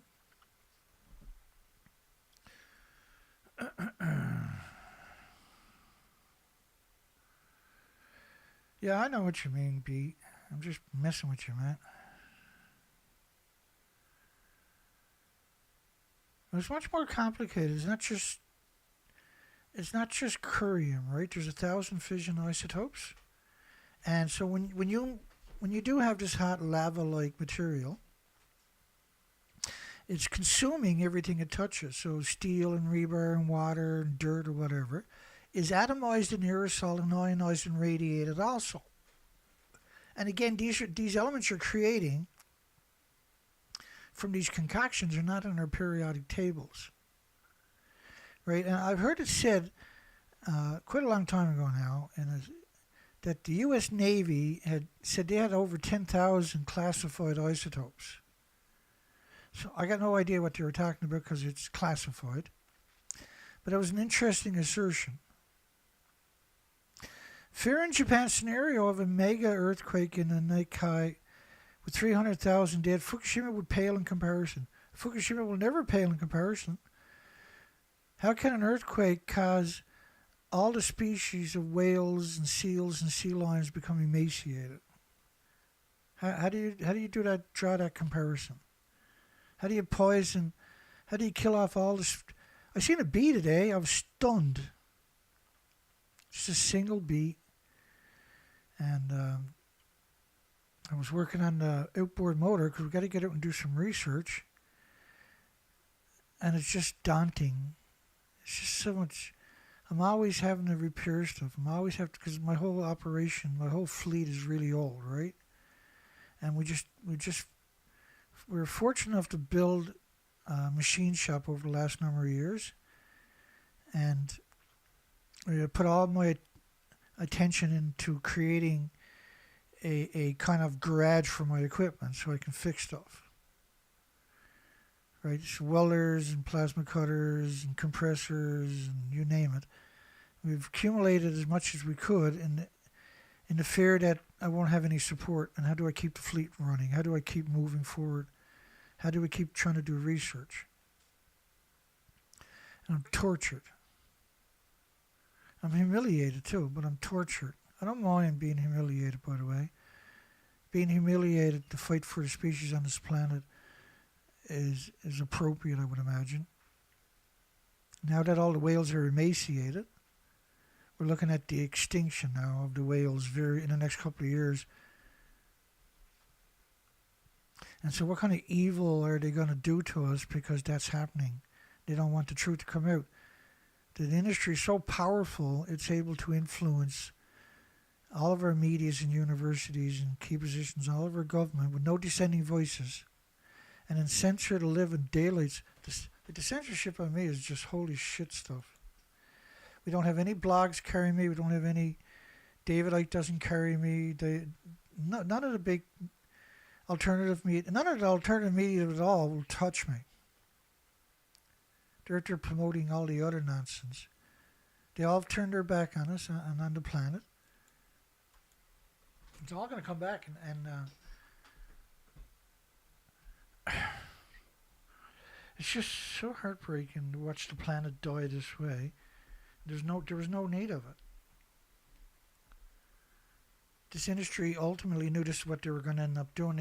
Yeah, I know what you mean, Pete. I'm just messing with you, man. It's much more complicated. It's not just curium, right? There's 1,000 fission isotopes. And so when you do have this hot lava-like material, it's consuming everything it touches. So steel and rebar and water and dirt or whatever is atomized in aerosol and ionized and radiated also. And again, these elements you're creating from these concoctions are not in our periodic tables. Right? And I've heard it said quite a long time ago now, that the U.S. Navy had said they had over 10,000 classified isotopes. So I got no idea what they were talking about because it's classified. But it was an interesting assertion. Fear in Japan's scenario of a mega earthquake in the Nankai with 300,000 dead, Fukushima would pale in comparison. Fukushima will never pale in comparison. How can an earthquake cause all the species of whales and seals and sea lions become emaciated? How do you do that? Draw that comparison. How do you poison? How do you kill off all this? I seen a bee today. I was stunned. Just a single bee, and I was working on the outboard motor because we got to get out and do some research, and it's just daunting. It's just so much. I'm always having to repair stuff. I'm always have to, because my whole operation, my whole fleet is really old, right? And we were fortunate enough to build a machine shop over the last number of years, and we put all my attention into creating a kind of garage for my equipment so I can fix stuff. Right, so welders and plasma cutters and compressors and you name it. We've accumulated as much as we could in the fear that I won't have any support. And how do I keep the fleet running? How do I keep moving forward? How do we keep trying to do research? And I'm tortured. I'm humiliated too, but I'm tortured. I don't mind being humiliated, by the way. Being humiliated to fight for the species on this planet is appropriate, I would imagine. Now that all the whales are emaciated, we're looking at the extinction now of the whales in the next couple of years. And so what kind of evil are they going to do to us because that's happening? They don't want the truth to come out. The industry is so powerful, it's able to influence all of our medias and universities and key positions, all of our government with no dissenting voices, and then censor the living daylights. The censorship on me is just holy shit stuff. We don't have any blogs carrying me. We don't have any. David Icke doesn't carry me. None of the big alternative media, none of the alternative media at all will touch me. They're promoting all the other nonsense. They all turned their back on us and on the planet. It's all going to come back, and it's just so heartbreaking to watch the planet die this way. There was no need of it. This industry ultimately knew this is what they were going to end up doing.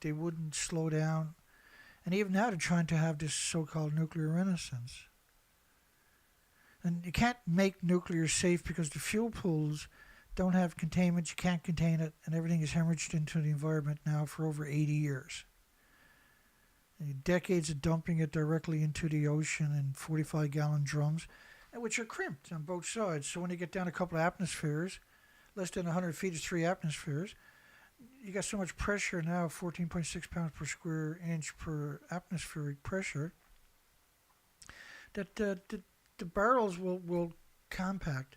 They wouldn't slow down, and even now they're trying to have this so-called nuclear renaissance. And you can't make nuclear safe because the fuel pools don't have containment. You can't contain it, and everything is hemorrhaged into the environment now for over 80 years. Decades of dumping it directly into the ocean in 45-gallon drums, which are crimped on both sides. So when you get down a couple of atmospheres, less than 100 feet is 3 atmospheres, you got so much pressure now, 14.6 pounds per square inch per atmospheric pressure, that the barrels will compact,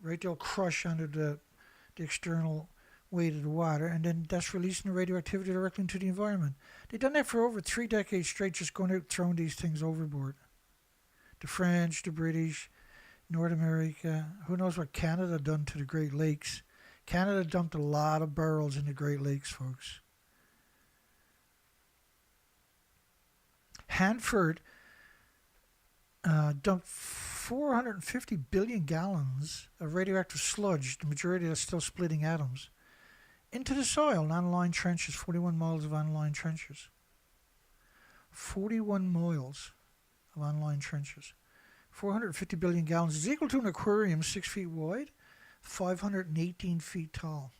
right? They'll crush under the external weight of the water, and then that's releasing the radioactivity directly into the environment. They've done that for over 3 decades straight, just going out throwing these things overboard. The French, the British, North America, who knows what Canada done to the Great Lakes. Canada dumped a lot of barrels in the Great Lakes, folks. Hanford dumped 450 billion gallons of radioactive sludge, the majority of that's still splitting atoms, into the soil in unlined trenches, 41 miles of unlined trenches. 41 miles of unlined trenches. 450 billion gallons is equal to an aquarium 6 feet wide, 518 feet tall.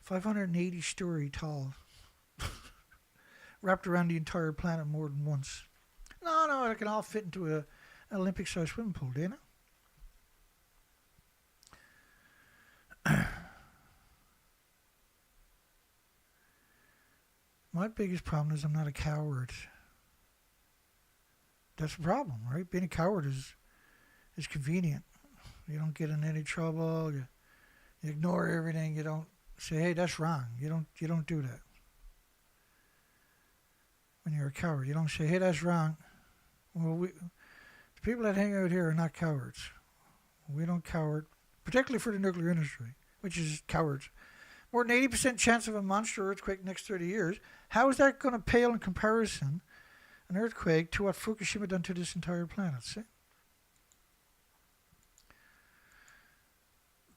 580-story tall. Wrapped around the entire planet more than once. No, it can all fit into an Olympic-sized swimming pool, do you know? My biggest problem is I'm not a coward. That's the problem, right? Being a coward is convenient. You don't get in any trouble. You ignore everything. You don't say, "Hey, that's wrong." You don't do that. When you're a coward, you don't say, "Hey, that's wrong." Well, the people that hang out here are not cowards. We don't coward, particularly for the nuclear industry, which is cowards. More than 80% chance of a monster earthquake next 30 years. How is that going to pale in comparison, an earthquake, to what Fukushima done to this entire planet? See?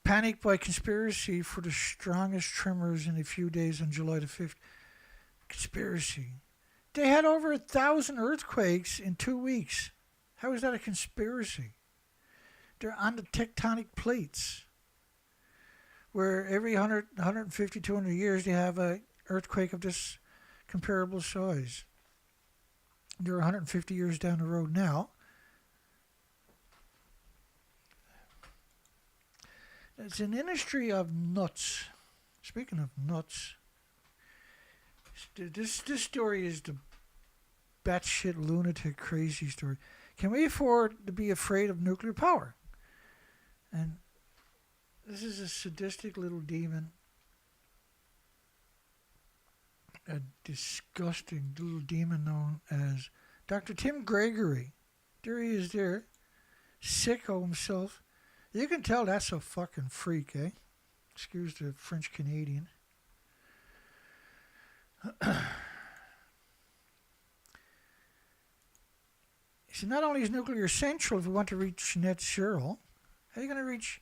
Panicked by conspiracy for the strongest tremors in a few days on July the 5th. Conspiracy. They had over 1,000 earthquakes in 2 weeks. How is that a conspiracy? They're on the tectonic plates, where every 100, 150, 200 years they have an earthquake of this comparable size. They're 150 years down the road now. It's an industry of nuts. Speaking of nuts, this story is the batshit lunatic crazy story. Can we afford to be afraid of nuclear power? And this is a sadistic little demon. A disgusting little demon known as Dr. Tim Gregory. There he is there. Sicko himself. You can tell that's a fucking freak, eh? Excuse the French Canadian. See, not only is nuclear essential if we want to reach net zero, how are you going to reach...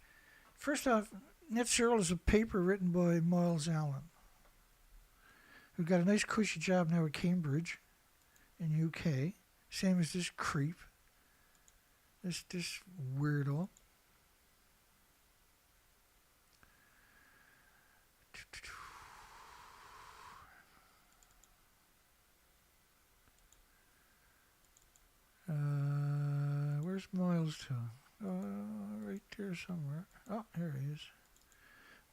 First off, net zero is a paper written by Miles Allen, who got a nice cushy job now at Cambridge in UK, same as this creep, this weirdo. Where's Miles to? Right there somewhere. Oh, here he is.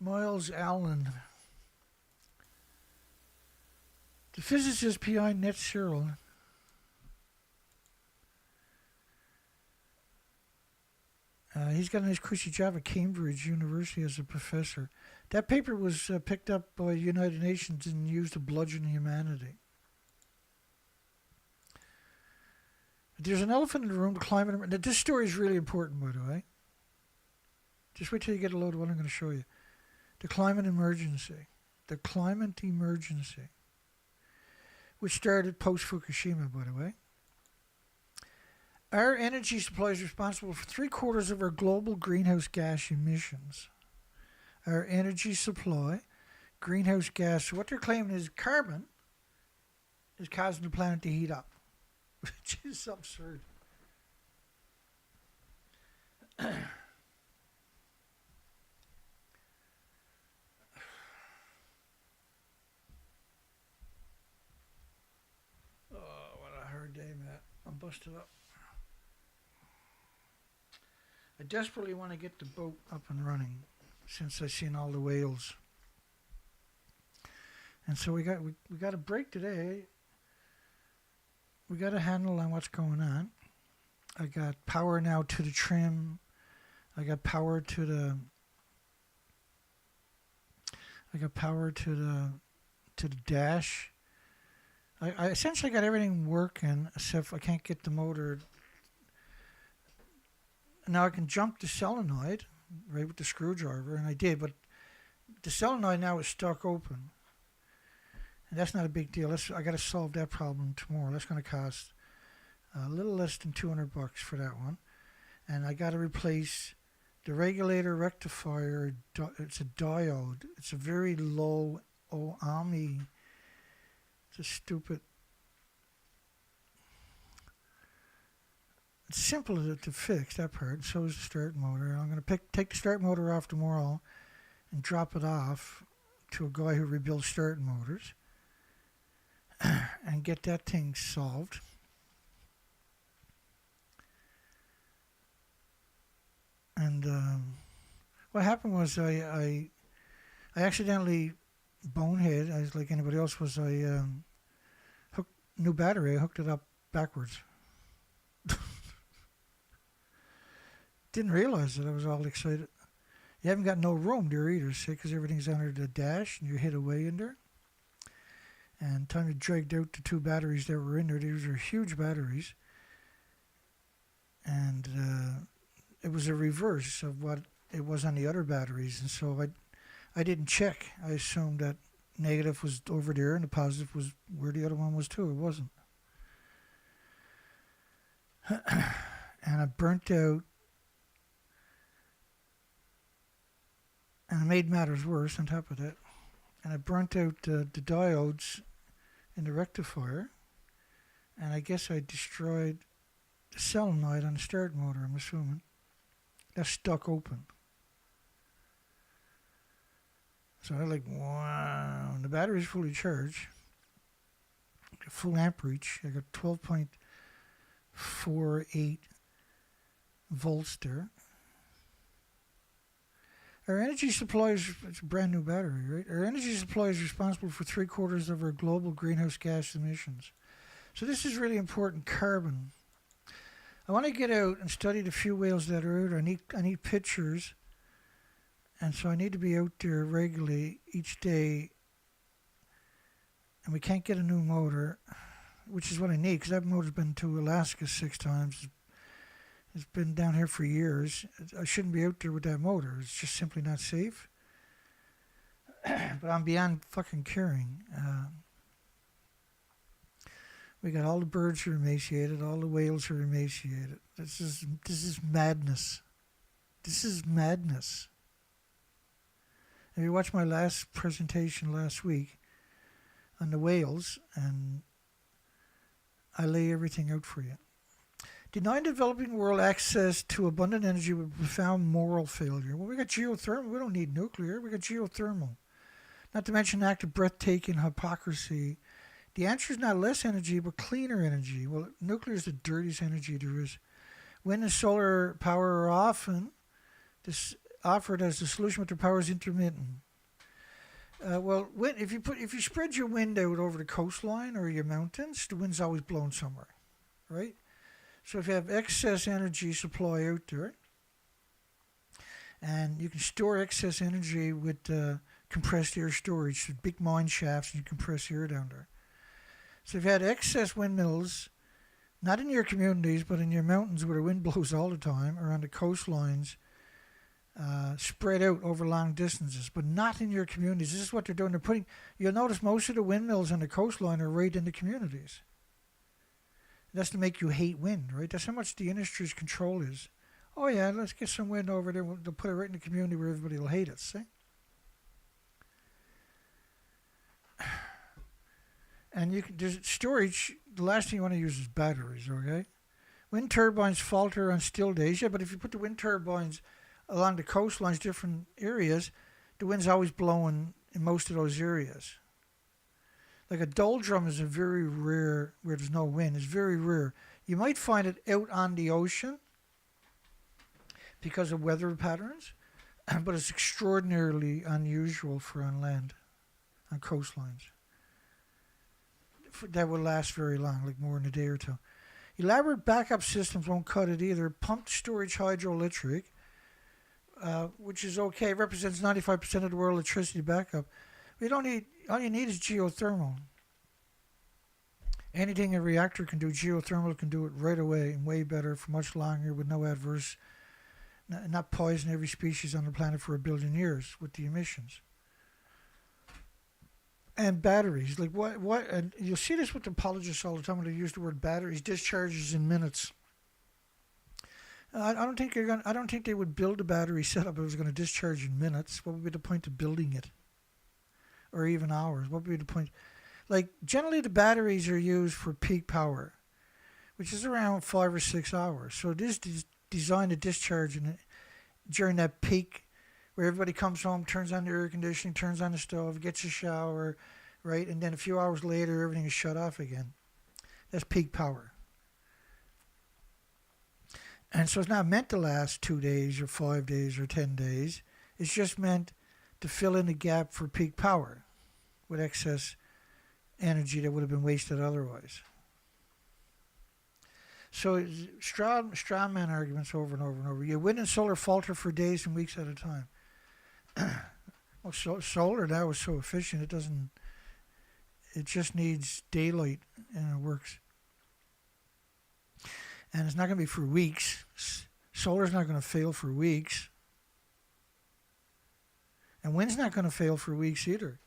Miles Allen. The physicist behind net zero. He's got a nice cushy job at Cambridge University as a professor. That paper was picked up by the United Nations and used to bludgeon humanity. There's an elephant in the room, climate. This story is really important, by the way. Just wait till you get a load of what I'm going to show you. The climate emergency. The climate emergency. Which started post-Fukushima, by the way. Our energy supply is responsible for 3/4 of our global greenhouse gas emissions. Our energy supply, greenhouse gas, so what they're claiming is carbon is causing the planet to heat up, which is absurd. Oh, what a hard day, Matt. I'm busted up. I desperately want to get the boat up and running since I've seen all the whales. And so we got a break today. We got a handle on what's going on. I got power now to the trim. I got power to the dash. I essentially got everything working except I can't get the motor. Now I can jump the solenoid, right, with the screwdriver, and I did, but the solenoid now is stuck open. And that's not a big deal. I got to solve that problem tomorrow. That's going to cost a little less than $200 for that one. And I got to replace the regulator rectifier. It's a diode. It's a very low ohms. It's a stupid. It's simple to fix that part. So is the start motor. I'm going to take the start motor off tomorrow and drop it off to a guy who rebuilds start motors and get that thing solved. And what happened was I accidentally bonehead, as like anybody else, was I hooked new battery. I hooked it up backwards. Didn't realize that. I was all excited. You haven't got no room there either, see, because everything's under the dash and you hit away in there. And time to dragged out the two batteries that were in there. These are huge batteries. And it was a reverse of what it was on the other batteries. And so I didn't check. I assumed that negative was over there and the positive was where the other one was too. It wasn't. And I burnt out. And it made matters worse on top of that. And I burnt out the diodes in the rectifier. And I guess I destroyed the solenoid on the start motor, I'm assuming. That's stuck open. So I'm like, wow. And the battery's fully charged. Full amperage. I got 12.48 volts there. Our energy supply is, it's a brand new battery, right? Our energy supply is responsible for 3/4 of our global greenhouse gas emissions. So this is really important, carbon. I want to get out and study the few whales that are out. I need pictures. And so I need to be out there regularly each day. And we can't get a new motor, which is what I need, because that motor's been to Alaska 6 times. It's been down here for years. I shouldn't be out there with that motor. It's just simply not safe. But I'm beyond fucking caring. We got all the birds are emaciated. All the whales are emaciated. This is madness. This is madness. If you watched my last presentation last week on the whales, and I lay everything out for you. Deny developing world access to abundant energy with profound moral failure. Well, we got geothermal. We don't need nuclear. We got geothermal. Not to mention active breathtaking hypocrisy. The answer is not less energy, but cleaner energy. Well, nuclear is the dirtiest energy there is. Wind and solar power are often offered as the solution, but their power is intermittent. If you spread your wind out over the coastline or your mountains, the wind's always blowing somewhere, right? So if you have excess energy supply out there, and you can store excess energy with compressed air storage, so big mine shafts, and you compress air down there. So if you had excess windmills, not in your communities, but in your mountains where the wind blows all the time, or on the coastlines, spread out over long distances, but not in your communities. This is what they're doing. You'll notice most of the windmills on the coastline are right in the communities. That's to make you hate wind, right? That's how much the industry's control is. Oh yeah, let's get some wind over there. They'll put it right in the community where everybody will hate it, see? And there's storage. The last thing you want to use is batteries, okay? Wind turbines falter on still days, yeah, but if you put the wind turbines along the coastlines, different areas, the wind's always blowing in most of those areas. Like a doldrum is a very rare, where there's no wind, it's very rare. You might find it out on the ocean because of weather patterns, but it's extraordinarily unusual for on land, on coastlines. That will last very long, like more than a day or two. Elaborate backup systems won't cut it either. Pumped storage hydroelectric, which is okay, represents 95% of the world electricity backup. All you need is geothermal. Anything a reactor can do, geothermal can do it right away and way better for much longer with no adverse, not poison every species on the planet for 1 billion years with the emissions. And batteries, like what, and you'll see this with apologists all the time when they use the word batteries, discharges in minutes. I don't think they would build a battery setup if it was going to discharge in minutes. What would be the point of building it? Or even hours? What would be the point? Like, generally the batteries are used for peak power, which is around 5 or 6 hours. So it is designed to discharge during that peak where everybody comes home, turns on the air conditioning, turns on the stove, gets a shower, right? And then a few hours later, everything is shut off again. That's peak power. And so it's not meant to last 2 days or 5 days or 10 days. It's just meant to fill in the gap for peak power with excess energy that would have been wasted otherwise. So straw man arguments over and over and over. Your wind and solar falter for days and weeks at a time. Well, solar now is so efficient, it just needs daylight and it works. And it's not going to be for weeks. Solar's not going to fail for weeks. And wind's not going to fail for weeks either.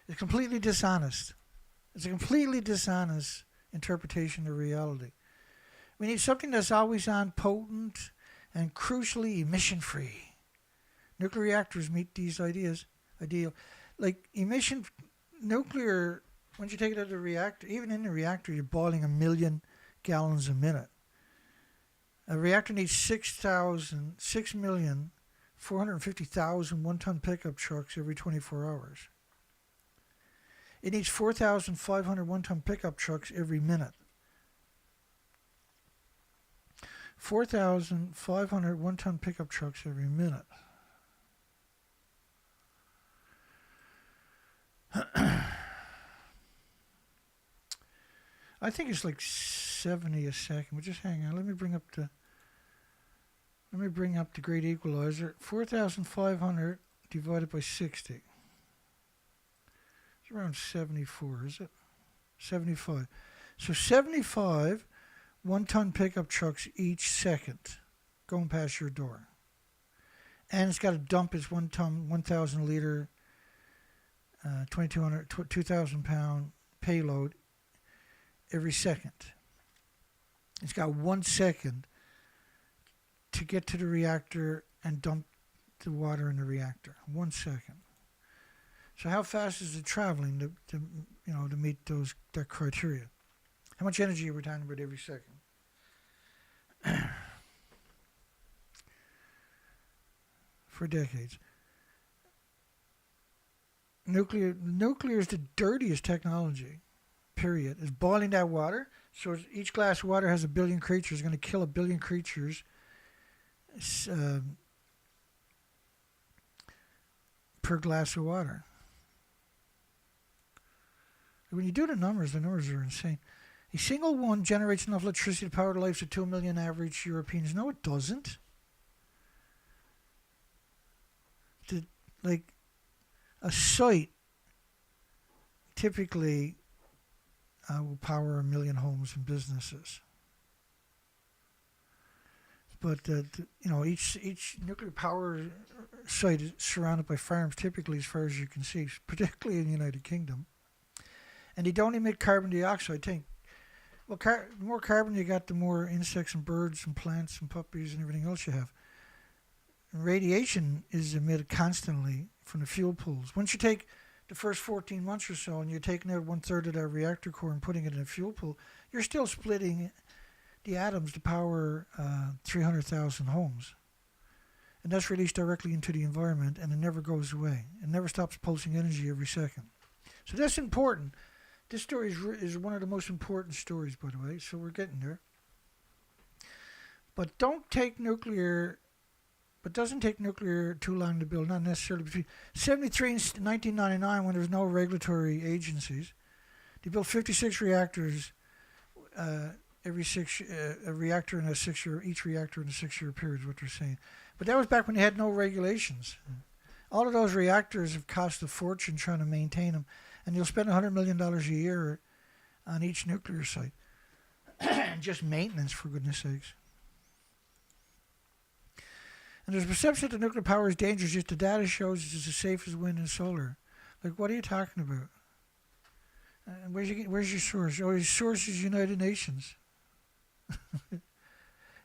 It's completely dishonest. It's a completely dishonest interpretation of reality. We need something that's always on, potent, and crucially emission-free. Nuclear reactors meet these ideal. Like nuclear, once you take it out of the reactor, even in the reactor, you're boiling 1 million gallons a minute. A reactor needs 6,450,000 one-ton pickup trucks every 24 hours. It needs 4,500 one-ton pickup trucks every minute. 4,500 one-ton pickup trucks every minute. I think it's like 70 a second. But just hang on. Let me bring up the great equalizer. 4,500 divided by 60. It's around 74, is it? 75. So 75 one-ton pickup trucks each second going past your door. And it's got to dump its 1,000 liter, 2,000 pound payload every second. It's got 1 second to get to the reactor and dump the water in the reactor. 1 second. So how fast is it traveling to meet that criteria? How much energy are we talking about every second? For decades. Nuclear is the dirtiest technology, period. It's boiling that water. So each glass of water has 1 billion creatures. It's going to kill 1 billion creatures per glass of water. When you do the numbers are insane. A single one generates enough electricity to power the lives of 2 million average Europeans. No, it doesn't. Like a site typically will power 1 million homes and businesses. but each nuclear power site is surrounded by farms, typically as far as you can see, particularly in the United Kingdom. And they don't emit carbon dioxide. Well, the more carbon you got, the more insects and birds and plants and puppies and everything else you have. And radiation is emitted constantly from the fuel pools. Once you take the first 14 months or so and you're taking out 1/3 of that reactor core and putting it in a fuel pool, you're still splitting the atoms to power 300,000 homes. And that's released directly into the environment, and it never goes away. It never stops pulsing energy every second. So that's important. This story is one of the most important stories, by the way, so we're getting there. But doesn't take nuclear too long to build, not necessarily. Between 1973 and 1999, when there was no regulatory agencies, they built 56 reactors, a reactor in a 6-year, each reactor in a 6-year period is what they're saying. But that was back when they had no regulations. All of those reactors have cost a fortune trying to maintain them, and you'll spend $100 million a year on each nuclear site. Just maintenance, for goodness sakes. And there's a perception that nuclear power is dangerous, just the data shows it's as safe as wind and solar. Like, what are you talking about? Where's your source? Oh, your source is United Nations.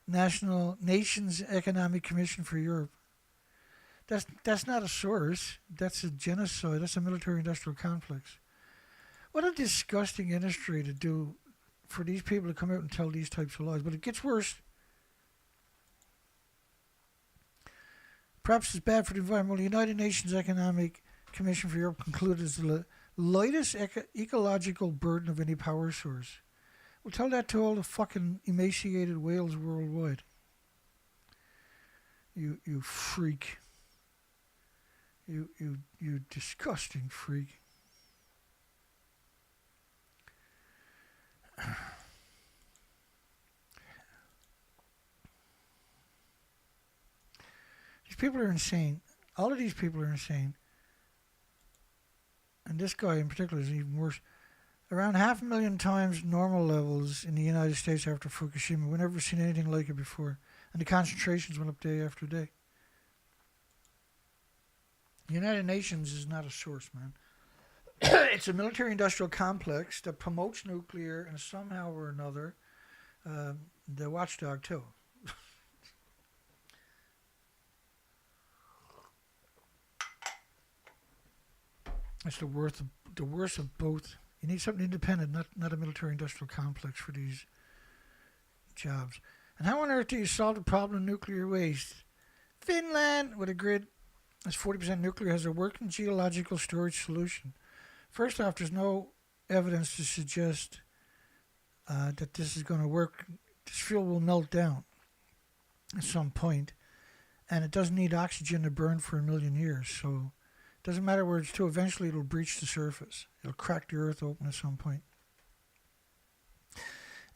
Nations Economic Commission for Europe. That's not a source. That's a genocide. That's a military-industrial complex. What a disgusting industry to do for these people to come out and tell these types of lies. But it gets worse. Perhaps it's bad for the environment. The United Nations Economic Commission for Europe concluded it's the lightest ecological burden of any power source. Well, tell that to all the fucking emaciated whales worldwide. You freak. You disgusting freak. These people are insane. All of these people are insane. And this guy in particular is even worse. Around 500,000 times normal levels in the United States after Fukushima. We've never seen anything like it before. And the concentrations went up day after day. The United Nations is not a source, man. It's a military-industrial complex that promotes nuclear and somehow or another the watchdog too. It's the worst of both. You need something independent, not a military-industrial complex for these jobs. And how on earth do you solve the problem of nuclear waste? Finland, with a grid that's 40% nuclear, has a working geological storage solution. First off, there's no evidence to suggest that this is going to work. This fuel will melt down at some point, and it doesn't need oxygen to burn for 1 million years. So it doesn't matter where it's to. Eventually, it'll breach the surface. It'll crack the earth open at some point.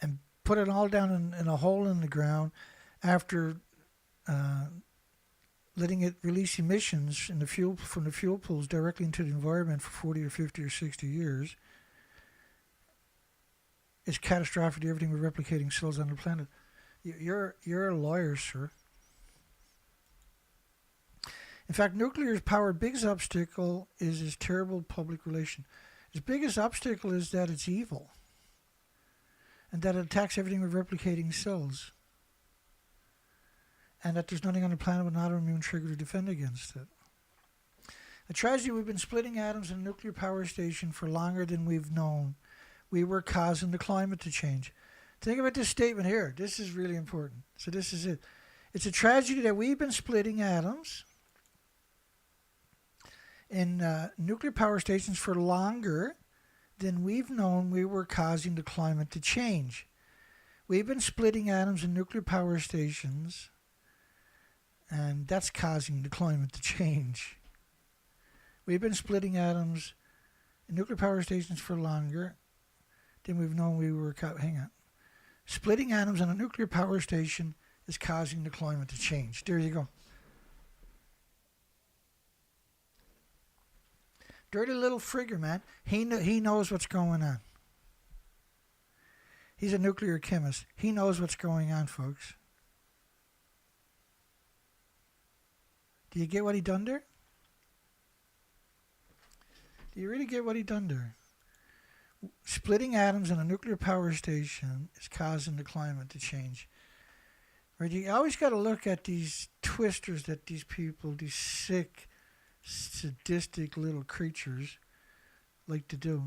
And put it all down in a hole in the ground after letting it release emissions in the fuel from the fuel pools directly into the environment for 40 or 50 or 60 years is catastrophic to everything with replicating cells on the planet. You're a lawyer, sir. In fact, nuclear power's biggest obstacle is its terrible public relation. Its biggest obstacle is that it's evil and that it attacks everything with replicating cells, and that there's nothing on the planet with an autoimmune trigger to defend against it. A tragedy: we've been splitting atoms in a nuclear power station for longer than we've known. We were causing the climate to change. Think about this statement here. This is really important. So this is it. It's a tragedy that we've been splitting atoms in nuclear power stations for longer than we've known. We were causing the climate to change. We've been splitting atoms in nuclear power stations, and that's causing the climate to change. We've been splitting atoms in nuclear power stations for longer than we've known. We were hang on. Splitting atoms in a nuclear power station is causing the climate to change. There you go. Dirty little frigger, man. He knows what's going on. He's a nuclear chemist. He knows what's going on, folks. Do you get what he done there? Do you really get what he done there? Splitting atoms in a nuclear power station is causing the climate to change. Right? You always got to look at these twisters that these people, these sick, sadistic little creatures, like to do.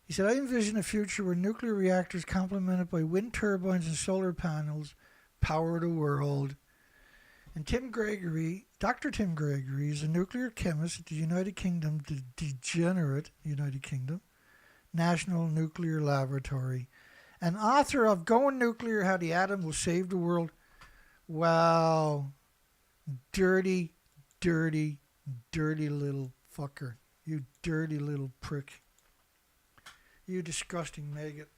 He said, I envision a future where nuclear reactors complemented by wind turbines and solar panels power the world. And Tim Gregory, Dr. Tim Gregory, is a nuclear chemist at the United Kingdom, the degenerate United Kingdom, National Nuclear Laboratory, and author of Going Nuclear, How the Atom Will Save the World. Wow. Dirty, dirty, dirty little fucker. You dirty little prick. You disgusting maggot.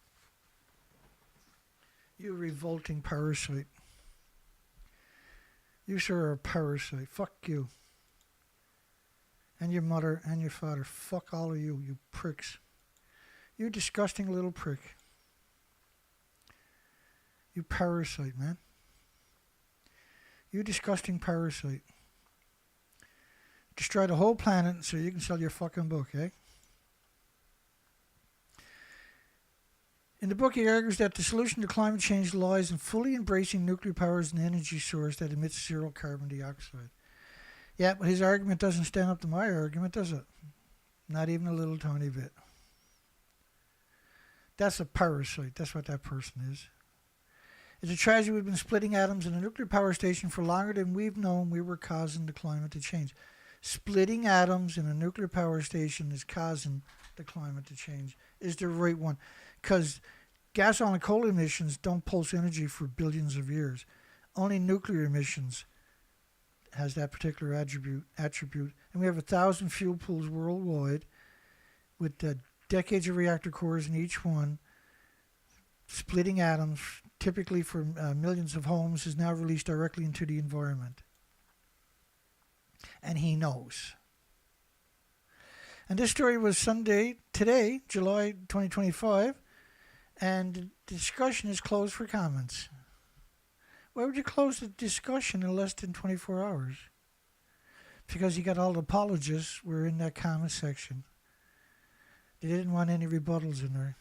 You revolting parasite. You sure are a parasite. Fuck you. And your mother and your father. Fuck all of you, you pricks. You disgusting little prick. You parasite, man. You disgusting parasite. Destroy the whole planet so you can sell your fucking book, eh? In the book, he argues that the solution to climate change lies in fully embracing nuclear power as an energy source that emits zero carbon dioxide. Yeah, but his argument doesn't stand up to my argument, does it? Not even a little tiny bit. That's a parasite. That's what that person is. It's a tragedy we've been splitting atoms in a nuclear power station for longer than we've known we were causing the climate to change. Splitting atoms in a nuclear power station is causing the climate to change. Is the right one. Because gas, oil, and coal emissions don't pulse energy for billions of years. Only nuclear emissions has that particular attribute. And we have 1,000 fuel pools worldwide with decades of reactor cores in each one. Splitting atoms, typically for millions of homes, is now released directly into the environment. And he knows. And this story was today, July 2025, and the discussion is closed for comments. Why would you close the discussion in less than 24 hours? Because you got all the apologists were in that comment section. They didn't want any rebuttals in there.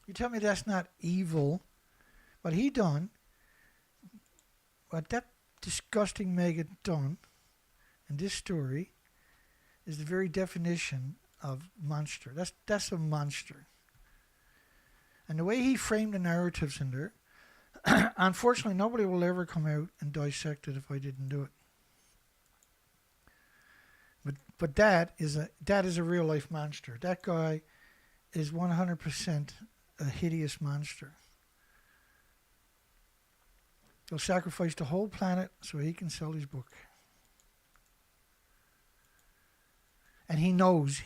You tell me that's not evil. What he done, what that disgusting maggot done in this story is the very definition of monster. That's a monster. And the way he framed the narratives in there, unfortunately, nobody will ever come out and dissect it if I didn't do it. But that is a real life monster. That guy is 100% a hideous monster. He'll sacrifice the whole planet so he can sell his book. And he knows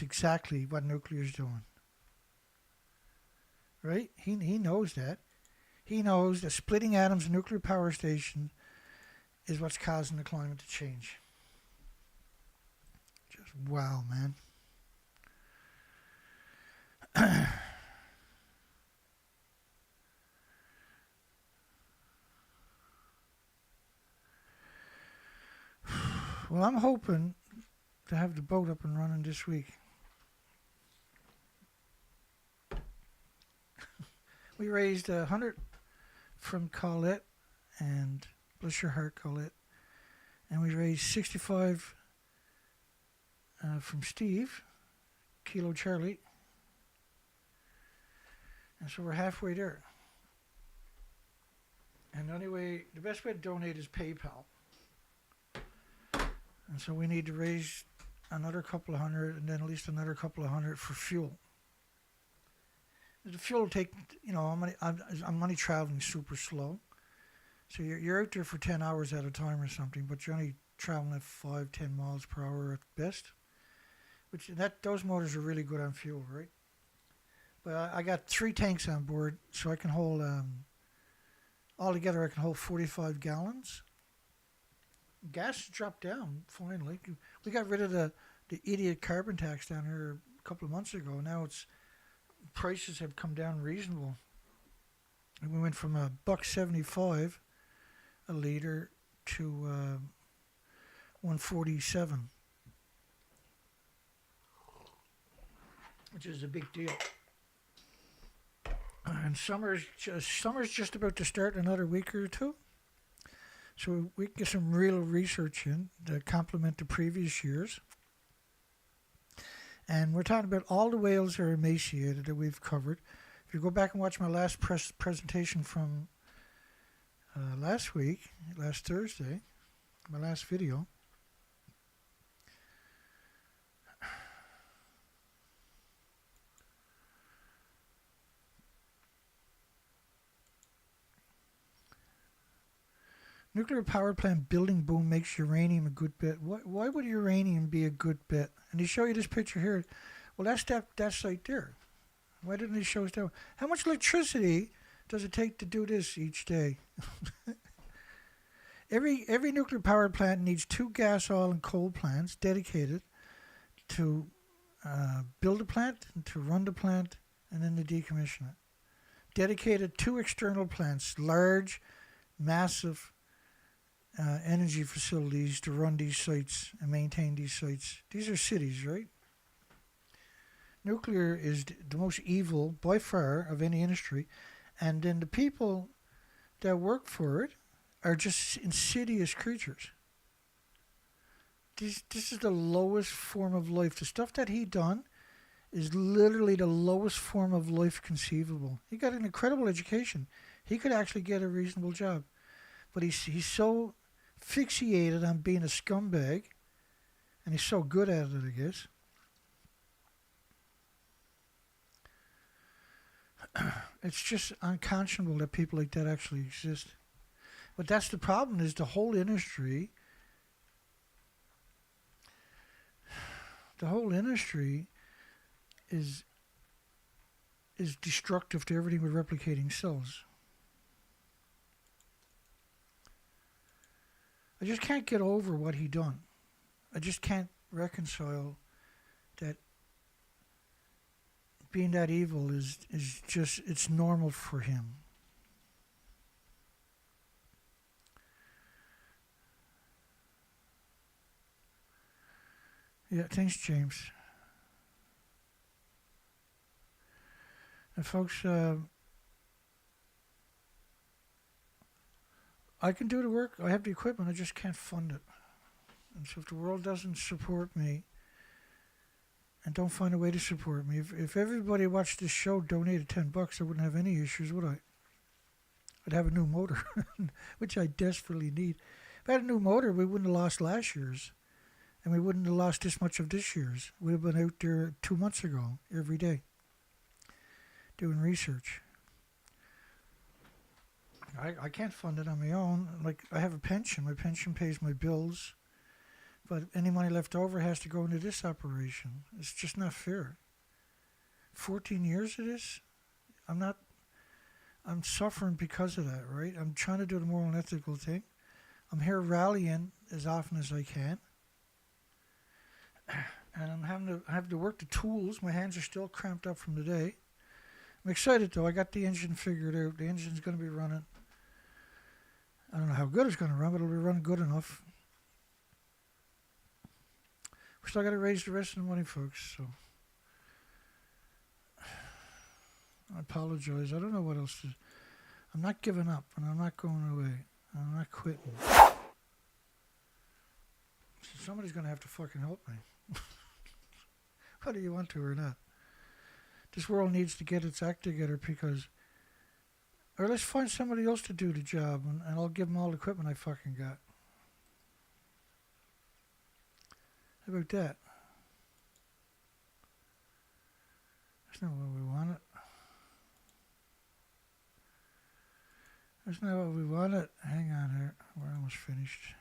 exactly what nuclear is doing. Right? He knows that. He knows that splitting atoms in a nuclear power station is what's causing the climate to change. Just wow, man. Well, I'm hoping to have the boat up and running this week. We raised 100 from Colette, and bless your heart, Colette. And we raised 65 from Steve, Kilo Charlie. And so we're halfway there. And the best way to donate is PayPal. And so we need to raise another couple of hundred, and then at least another couple of hundred for fuel. The fuel will take, I'm only traveling super slow. So you're out there for 10 hours at a time or something, but you're only traveling at 5-10 miles per hour at best. Those motors are really good on fuel, right? But I got 3 tanks on board, so I can hold, altogether I can hold 45 gallons. Gas dropped down finally. We got rid of the idiot carbon tax down here a couple of months ago. Now prices have come down reasonable. And we went from $1.75 a liter to 147, which is a big deal. And summer's just about to start in another week or two. So we can get some real research in to complement the previous years. And we're talking about all the whales that are emaciated that we've covered. If you go back and watch my last presentation from last Thursday, my last video, nuclear power plant building boom makes uranium a good bet. Why would uranium be a good bet? And they show you this picture here. Well, that's that site there. Why didn't they show us that? How much electricity does it take to do this each day? Every nuclear power plant needs 2 gas, oil, and coal plants dedicated to build a plant, and to run the plant, and then to decommission it. Dedicated 2 external plants, large, massive energy facilities to run these sites and maintain these sites. These are cities, right? Nuclear is the most evil, by far, of any industry. And then the people that work for it are just insidious creatures. This is the lowest form of life. The stuff that he done is literally the lowest form of life conceivable. He got an incredible education. He could actually get a reasonable job. But he's so fixated on being a scumbag, and he's so good at it, I guess. It's just unconscionable that people like that actually exist. But that's the problem, is the whole industry is destructive to everything with replicating cells. I just can't get over what he done. I just can't reconcile that being that evil is just, it's normal for him. Yeah, thanks, James. And folks, I can do the work. I have the equipment. I just can't fund it. And so if the world doesn't support me and don't find a way to support me, if everybody watched this show donated $10, I wouldn't have any issues, would I? I'd have a new motor, which I desperately need. If I had a new motor, we wouldn't have lost last year's. And we wouldn't have lost this much of this year's. We'd have been out there 2 months ago, every day, doing research. I can't fund it on my own. Like, I have a pension. My pension pays my bills. But any money left over has to go into this operation. It's just not fair. 14 years of this? I'm suffering because of that, right? I'm trying to do the moral and ethical thing. I'm here rallying as often as I can. And I'm having to work the tools. My hands are still cramped up from today. I'm excited, though. I got the engine figured out. The engine's going to be running. I don't know how good it's going to run, but it'll be running good enough. We still got to raise the rest of the money, folks. So I apologize. I don't know what else to. I'm not giving up, and I'm not going away. I'm not quitting. So somebody's going to have to fucking help me. Whether you want to or not. This world needs to get its act together, because... Or let's find somebody else to do the job, and I'll give them all the equipment I fucking got. How about that? That's not what we wanted. That's not what we wanted. Hang on here. We're almost finished.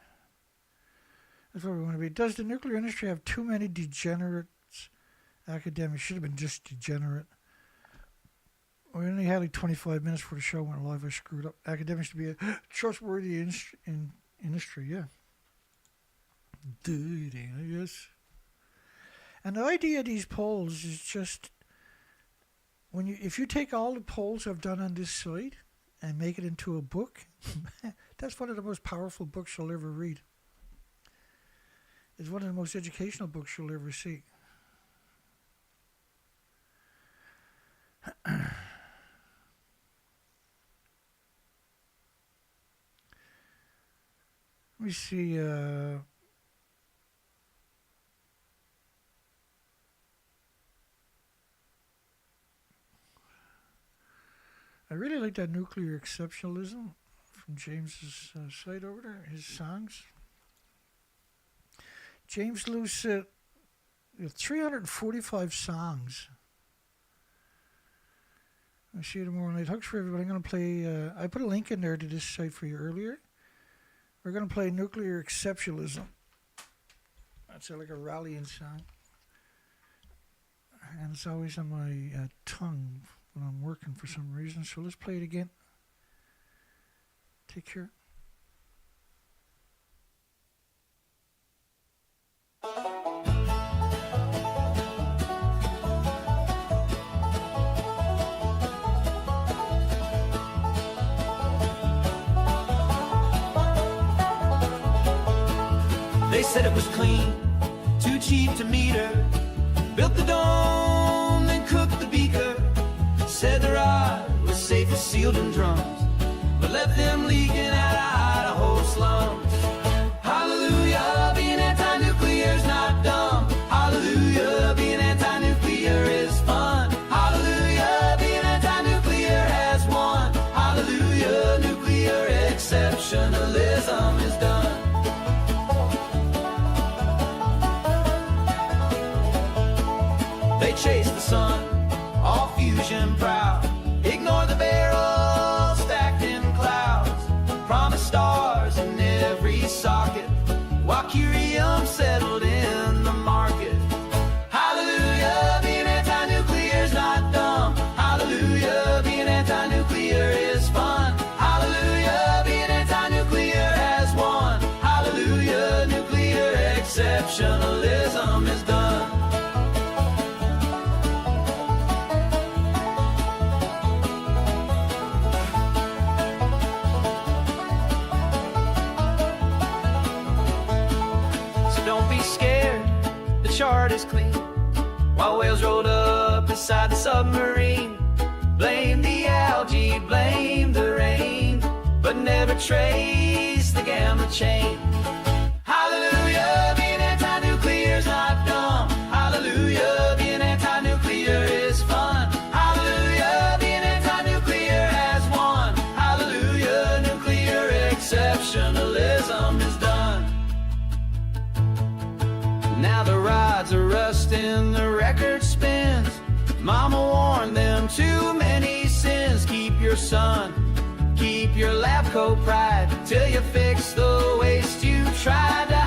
That's where we want to be. Does the nuclear industry have too many degenerates? Academics should have been just degenerate. We only had like 25 minutes before the show went live. I screwed up. Academics to be a trustworthy industry, yeah. Yes. And the idea of these polls is just, if you take all the polls I've done on this site and make it into a book, that's one of the most powerful books you'll ever read. It's one of the most educational books you'll ever see. Let me see. I really like that nuclear exceptionalism from James's site over there, his songs. James Lewis said 345 songs. I'll see you tomorrow night. Hugs for everybody. I'm going to play, I put a link in there to this site for you earlier. We're going to play Nuclear Exceptionalism. That's like a rallying song. And it's always on my tongue when I'm working for some reason. So let's play it again. Take care. They said it was clean, too cheap to meter. Built the dome, then cooked the beaker. Said the rod was safe as sealed in drums, but left them leaking out of Idaho slums. Hallelujah, being anti-nuclear's not dumb. Hallelujah, being anti-nuclear is fun. Hallelujah, being anti-nuclear has won. Hallelujah, nuclear exceptionalism is done. They chase the sun, all fusion proud. Ignore the barrels stacked in clouds. Promise stars in every socket, while curium settled in the market. Hallelujah, being anti-nuclear's not dumb. Hallelujah, being anti-nuclear is fun. Hallelujah, being anti-nuclear has won. Hallelujah, nuclear exceptionalism is done. Chart is clean, while whales rolled up beside the submarine. Blame the algae, blame the rain, but never trace the gamma chain. Hallelujah, being anti-nuclear's not dumb. Hallelujah, being anti-nuclear is fun. Hallelujah, being anti-nuclear has won. Hallelujah, nuclear exceptionalism is done. Now the rods are rusting, the record spins. Mama warned them, too many sins. Keep your sun, keep your lab coat pride, till you fix the waste you tried to